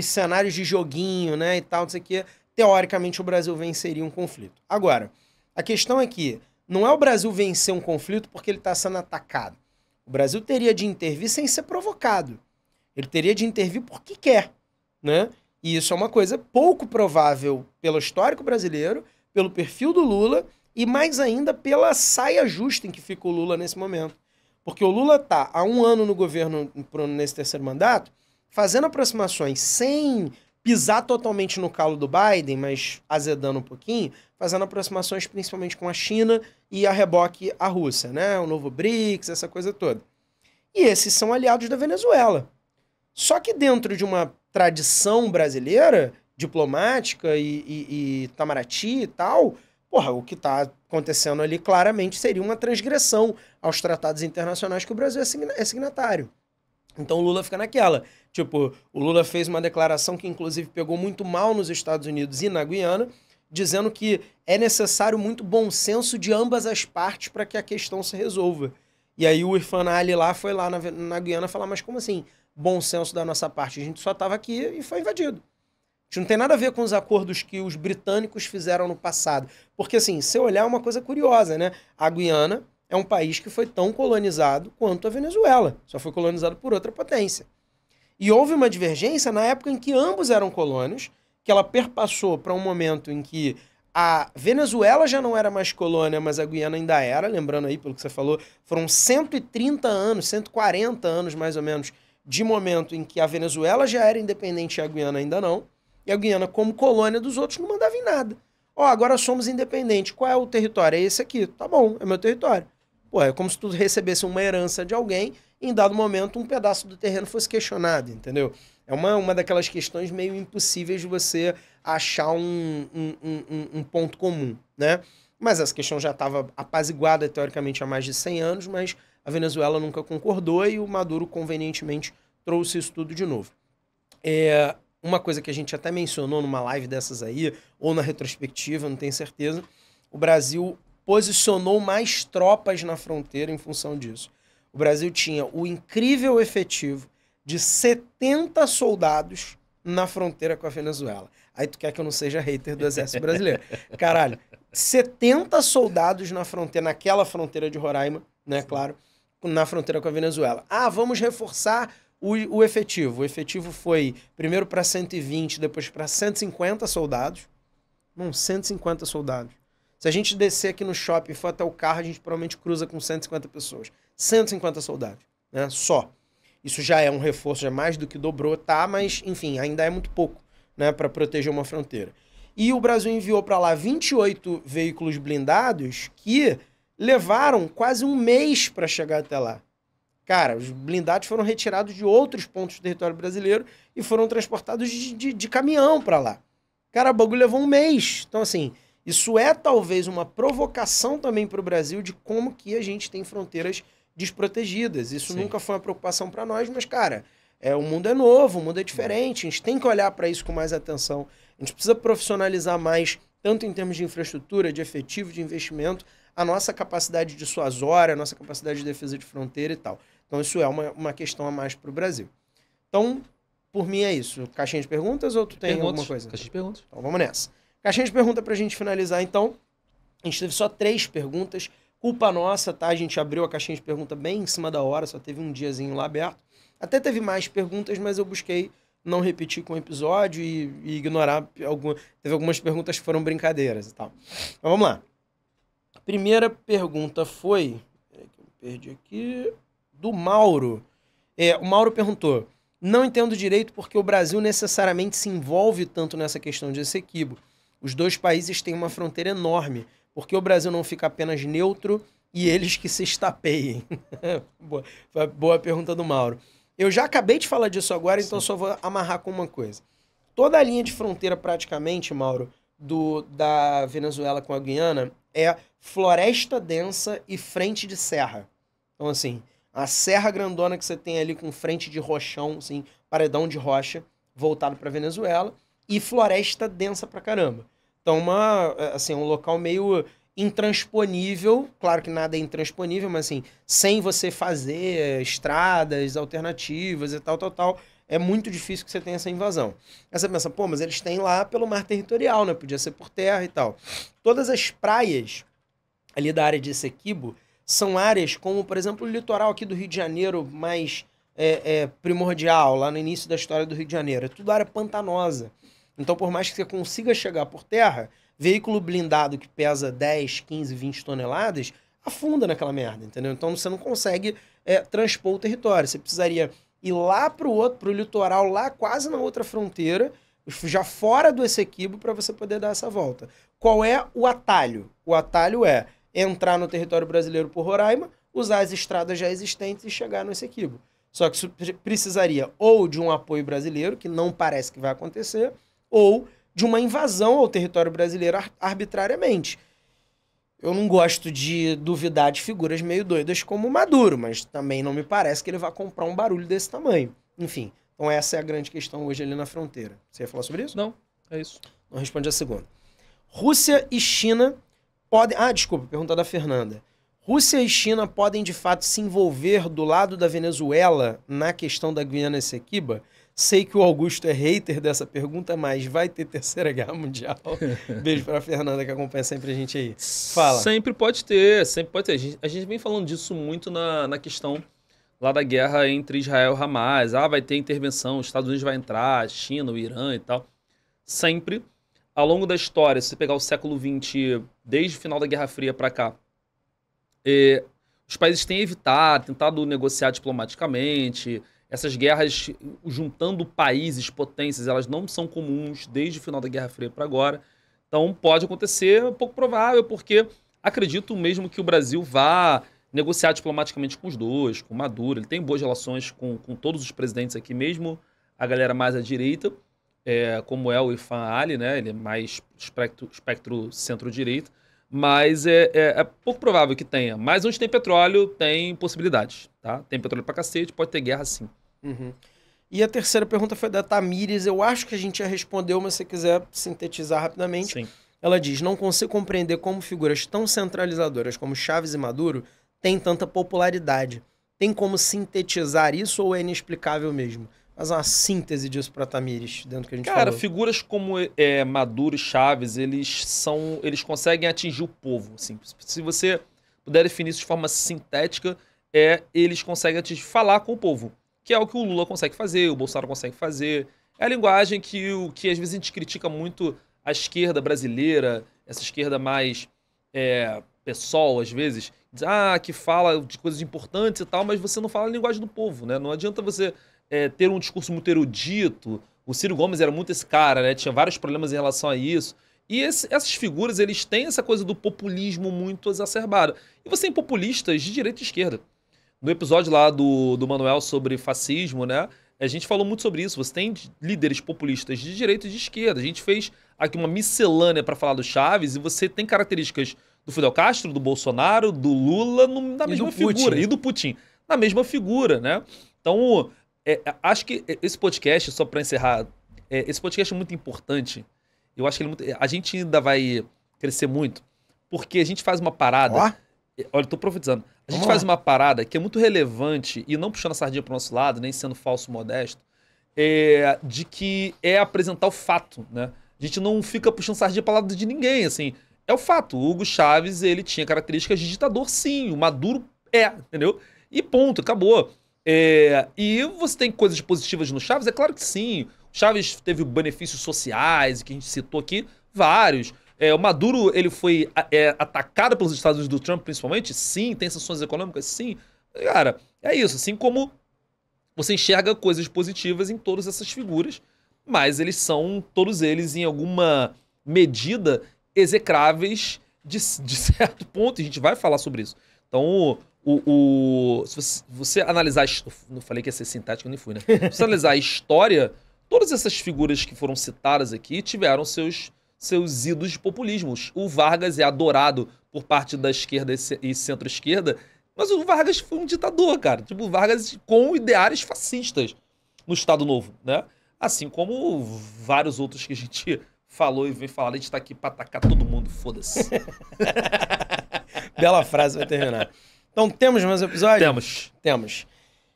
S2: cenários de joguinho, né, e tal, não sei o quê, teoricamente o Brasil venceria um conflito. Agora, a questão é que não é o Brasil vencer um conflito porque ele está sendo atacado. O Brasil teria de intervir sem ser provocado. Ele teria de intervir porque quer, né? E isso é uma coisa pouco provável pelo histórico brasileiro, pelo perfil do Lula e mais ainda pela saia justa em que fica o Lula nesse momento. Porque o Lula está há 1 ano no governo, nesse 3º mandato, fazendo aproximações sem pisar totalmente no calo do Biden, mas azedando um pouquinho, fazendo aproximações principalmente com a China e a reboque a Rússia, né? O novo BRICS, essa coisa toda. E esses são aliados da Venezuela. Só que dentro de uma tradição brasileira, diplomática e Itamaraty e tal, porra, o que está acontecendo ali claramente seria uma transgressão aos tratados internacionais que o Brasil é signatário. Então o Lula fica naquela. Tipo, o Lula fez uma declaração que inclusive pegou muito mal nos Estados Unidos e na Guiana, dizendo que é necessário muito bom senso de ambas as partes para que a questão se resolva. E aí o Irfan Ali lá foi lá na Guiana falar, mas como assim? Bom senso da nossa parte. A gente só estava aqui e foi invadido. A gente não tem nada a ver com os acordos que os britânicos fizeram no passado. Porque, assim, se eu olhar, é uma coisa curiosa, né? A Guiana é um país que foi tão colonizado quanto a Venezuela. Só foi colonizado por outra potência. E houve uma divergência na época em que ambos eram colônios, que ela perpassou para um momento em que a Venezuela já não era mais colônia, mas a Guiana ainda era. Lembrando aí, pelo que você falou, foram 130 anos, 140 anos mais ou menos, de momento em que a Venezuela já era independente e a Guiana ainda não. E a Guiana, como colônia dos outros, não mandava em nada. Ó, agora somos independentes. Qual é o território? É esse aqui. Tá bom, é meu território. Pô, é como se tu recebesse uma herança de alguém e em dado momento um pedaço do terreno fosse questionado, entendeu? É uma daquelas questões meio impossíveis de você achar um ponto comum, né? Mas essa questão já estava apaziguada, teoricamente, há mais de 100 anos, mas a Venezuela nunca concordou e o Maduro, convenientemente, trouxe isso tudo de novo. Uma coisa que a gente até mencionou numa live dessas aí, ou na retrospectiva, não tenho certeza, o Brasil posicionou mais tropas na fronteira em função disso. O Brasil tinha o incrível efetivo de 70 soldados na fronteira com a Venezuela. Aí tu quer que eu não seja hater do exército brasileiro. Caralho, 70 soldados na fronteira, naquela fronteira de Roraima, né, claro, na fronteira com a Venezuela. Ah, vamos reforçar o efetivo. O efetivo foi primeiro para 120, depois para 150 soldados. Não, 150 soldados. Se a gente descer aqui no shopping e for até o carro, a gente provavelmente cruza com 150 pessoas. 150 soldados, né? Só. Isso já é um reforço, já mais do que dobrou, tá? Mas, enfim, ainda é muito pouco, né, para proteger uma fronteira. E o Brasil enviou para lá 28 veículos blindados que levaram quase um mês para chegar até lá. Cara, os blindados foram retirados de outros pontos do território brasileiro e foram transportados de caminhão para lá. Cara, o bagulho levou um mês. Então, assim, isso é talvez uma provocação também para o Brasil de como que a gente tem fronteiras desprotegidas. Isso
S1: Sim.
S2: nunca foi uma preocupação para nós, mas, cara, o mundo é novo, o mundo é diferente, a gente tem que olhar para isso com mais atenção. A gente precisa profissionalizar mais, tanto em termos de infraestrutura, de efetivo, de investimento, a nossa capacidade dissuasória, a nossa capacidade de defesa de fronteira e tal. Então isso é uma questão a mais para o Brasil. Então, por mim é isso. Caixinha de perguntas ou tu tem alguma coisa?
S1: Caixinha de perguntas.
S2: Então vamos nessa. Caixinha de pergunta para a gente finalizar, então. A gente teve só 3 perguntas. Culpa nossa, tá? A gente abriu a caixinha de pergunta bem em cima da hora, só teve um diazinho lá aberto. Até teve mais perguntas, mas eu busquei não repetir com o episódio e ignorar. Teve algumas perguntas que foram brincadeiras e tal. Então vamos lá. A primeira pergunta foi... Perdi aqui... Do Mauro. O Mauro perguntou: não entendo direito porque o Brasil necessariamente se envolve tanto nessa questão de Essequibo. Os 2 países têm uma fronteira enorme. Por que o Brasil não fica apenas neutro e eles que se estapeiem. Boa pergunta do Mauro. Eu já acabei de falar disso agora, então só vou amarrar com uma coisa. Toda a linha de fronteira, praticamente, Mauro, da Venezuela com a Guiana é floresta densa e frente de serra. Então, assim, a serra grandona que você tem ali com frente de rochão, assim, paredão de rocha, voltado para Venezuela, e floresta densa pra caramba. Então, um local meio intransponível, claro que nada é intransponível, mas assim, sem você fazer estradas alternativas e tal, é muito difícil que você tenha essa invasão. Aí você pensa, pô, mas eles têm lá pelo mar territorial, né? Podia ser por terra e tal. Todas as praias ali da área de Essequibo são áreas como, por exemplo, o litoral aqui do Rio de Janeiro, mais primordial, lá no início da história do Rio de Janeiro. É tudo área pantanosa. Então, por mais que você consiga chegar por terra, veículo blindado que pesa 10, 15, 20 toneladas, afunda naquela merda, entendeu? Então você não consegue transpor o território. Você precisaria ir lá pro litoral, lá quase na outra fronteira, já fora do Essequibo, para você poder dar essa volta. Qual é o atalho? O atalho é entrar no território brasileiro por Roraima, usar as estradas já existentes e chegar no Essequibo. Só que isso precisaria ou de um apoio brasileiro, que não parece que vai acontecer, ou de uma invasão ao território brasileiro arbitrariamente. Eu não gosto de duvidar de figuras meio doidas como o Maduro, mas também não me parece que ele vá comprar um barulho desse tamanho. Enfim, então essa é a grande questão hoje ali na fronteira. Você ia falar sobre isso?
S1: Não, é isso.
S2: Não responde a segunda. Rússia e China podem... desculpa, pergunta da Fernanda. Rússia e China podem, de fato, se envolver do lado da Venezuela na questão da Guiana Essequiba? Sei que o Augusto é hater dessa pergunta, mas vai ter Terceira Guerra Mundial. Beijo pra Fernanda, que acompanha sempre a gente aí. Fala.
S1: Sempre pode ter, sempre pode ter. A gente vem falando disso muito na questão lá da guerra entre Israel e Hamas. Vai ter intervenção, os Estados Unidos vai entrar, a China, o Irã e tal. Sempre, ao longo da história, se você pegar o século XX, desde o final da Guerra Fria pra cá, os países têm evitado, tentado negociar diplomaticamente. Essas guerras juntando países, potências, elas não são comuns desde o final da Guerra Fria para agora. Então pode acontecer, é pouco provável, porque acredito mesmo que o Brasil vá negociar diplomaticamente com os dois, com o Maduro. Ele tem boas relações com todos os presidentes aqui, mesmo a galera mais à direita, como é o Irfan Ali, né? Ele é mais espectro centro-direita. Mas é pouco provável que tenha. Mas onde tem petróleo, tem possibilidades, tá? Tem petróleo pra cacete, pode ter guerra sim.
S2: Uhum. E a terceira pergunta foi da Tamires. Eu acho que a gente já respondeu, mas se você quiser sintetizar rapidamente.
S1: Sim.
S2: Ela diz, não consigo compreender como figuras tão centralizadoras como Chávez e Maduro têm tanta popularidade. Tem como sintetizar isso ou é inexplicável mesmo? Faz uma síntese disso pra Tamires, dentro do que a gente falou.
S1: Cara, figuras como Maduro e Chávez, eles conseguem atingir o povo. Assim. Se você puder definir isso de forma sintética, eles conseguem falar com o povo. Que é o que o Lula consegue fazer, o Bolsonaro consegue fazer. É a linguagem que às vezes a gente critica muito a esquerda brasileira, essa esquerda mais PSOL, às vezes. Diz, que fala de coisas importantes e tal, mas você não fala a linguagem do povo, né? Não adianta você... ter um discurso muito erudito. O Ciro Gomes era muito esse cara, né? Tinha vários problemas em relação a isso. E essas figuras, eles têm essa coisa do populismo muito exacerbada. E você tem populistas de direita e esquerda. No episódio lá do Manuel sobre fascismo, né? A gente falou muito sobre isso. Você tem líderes populistas de direita e de esquerda. A gente fez aqui uma miscelânea para falar do Chaves e você tem características do Fidel Castro, do Bolsonaro, do Lula na mesma figura. E do Putin. Na mesma figura, né? Então... acho que esse podcast, só para encerrar, esse podcast é muito importante. Eu acho que a gente ainda vai crescer muito, porque a gente faz uma parada... Olha, eu tô profetizando. A gente faz uma parada que é muito relevante, e não puxando a sardinha pro nosso lado, nem sendo falso modesto, de que apresentar o fato, né? A gente não fica puxando sardinha para lado de ninguém, assim. É o fato. O Hugo Chávez, ele tinha características de ditador, sim. O Maduro entendeu? E ponto, acabou. E você tem coisas positivas no Chaves? É claro que sim. O Chaves teve benefícios sociais, que a gente citou aqui, vários. O Maduro, ele foi atacado pelos Estados Unidos do Trump, principalmente? Sim. Tem sanções econômicas? Sim. Cara, é isso. Assim como você enxerga coisas positivas em todas essas figuras, mas todos eles, em alguma medida, execráveis de certo ponto. E a gente vai falar sobre isso. Então, se você analisar... Não falei que ia ser sintático, eu nem fui, né? Se você analisar a história, todas essas figuras que foram citadas aqui tiveram seus idos de populismos. O Vargas é adorado por parte da esquerda e centro-esquerda, mas o Vargas foi um ditador, cara. Tipo, o Vargas com ideários fascistas no Estado Novo, né? Assim como vários outros que a gente falou e vem falar. A gente tá aqui pra atacar todo mundo, foda-se.
S2: Bela frase vai terminar. Então, temos mais episódios? Temos.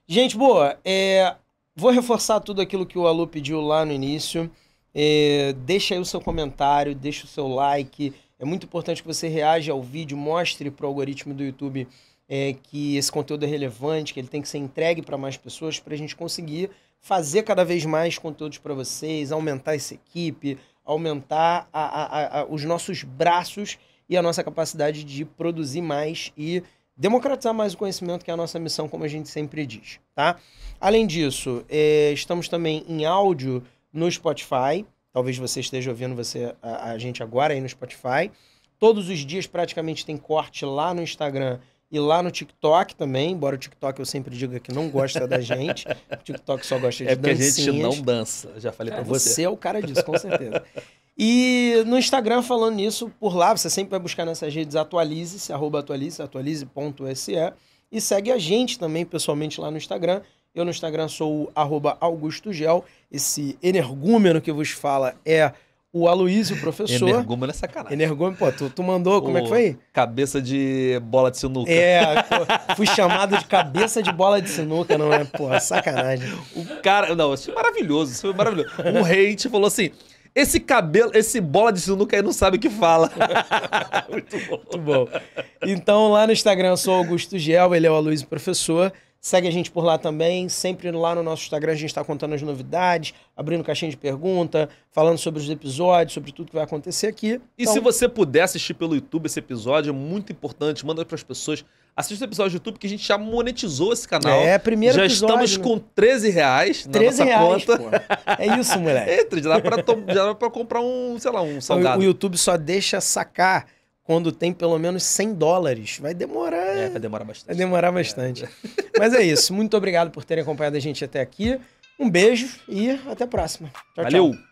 S2: Gente, boa, vou reforçar tudo aquilo que o Alô pediu lá no início. Deixa aí o seu comentário, deixa o seu like. É muito importante que você reaja ao vídeo, mostre para o algoritmo do YouTube que esse conteúdo é relevante, que ele tem que ser entregue para mais pessoas, para a gente conseguir fazer cada vez mais conteúdos para vocês, aumentar essa equipe, aumentar os nossos braços e a nossa capacidade de produzir mais e democratizar mais o conhecimento, que é a nossa missão, como a gente sempre diz, tá? Além disso, estamos também em áudio no Spotify. Talvez você esteja ouvindo a gente agora aí no Spotify. Todos os dias praticamente tem corte lá no Instagram e lá no TikTok também, embora o TikTok eu sempre diga que não gosta da gente. O TikTok só gosta de dancinhas.
S1: É porque a gente não dança, eu já falei pra você.
S2: Você é o cara disso, com certeza. E no Instagram, falando nisso, por lá, você sempre vai buscar nessas redes atualize-se, @atualize.se, e segue a gente também pessoalmente lá no Instagram. Eu no Instagram sou o @AugustoGel. Esse energúmeno que vos fala é o Aloysio, professor.
S1: Energúmeno é sacanagem.
S2: Energúmeno, pô, tu mandou, como é que foi?
S1: Cabeça de bola de sinuca.
S2: Pô, fui chamado de cabeça de bola de sinuca, não é? Pô, sacanagem.
S1: O cara, não, isso foi maravilhoso, isso foi maravilhoso. Um hate falou assim, esse bola de sinuca aí não sabe o que fala.
S2: Muito bom. Muito bom. Então lá no Instagram eu sou Augusto Gel, ele é o Aloysio, professor. Segue a gente por lá também, sempre lá no nosso Instagram a gente está contando as novidades, abrindo caixinha de pergunta, falando sobre os episódios, sobre tudo que vai acontecer aqui.
S1: E se você puder assistir pelo YouTube esse episódio, é muito importante, manda para as pessoas. Assista o episódio do YouTube, que a gente já monetizou esse canal.
S2: Primeiro
S1: já
S2: episódio.
S1: Já estamos com R$13 na nossa conta.
S2: Pô. É isso, moleque.
S1: Entra, já dá pra comprar um salgado.
S2: O YouTube só deixa sacar quando tem pelo menos $100. Vai demorar.
S1: Vai demorar bastante.
S2: Vai demorar bastante. Mas é isso. Muito obrigado por terem acompanhado a gente até aqui. Um beijo e até a próxima. Tchau,
S1: Valeu!
S2: Tchau.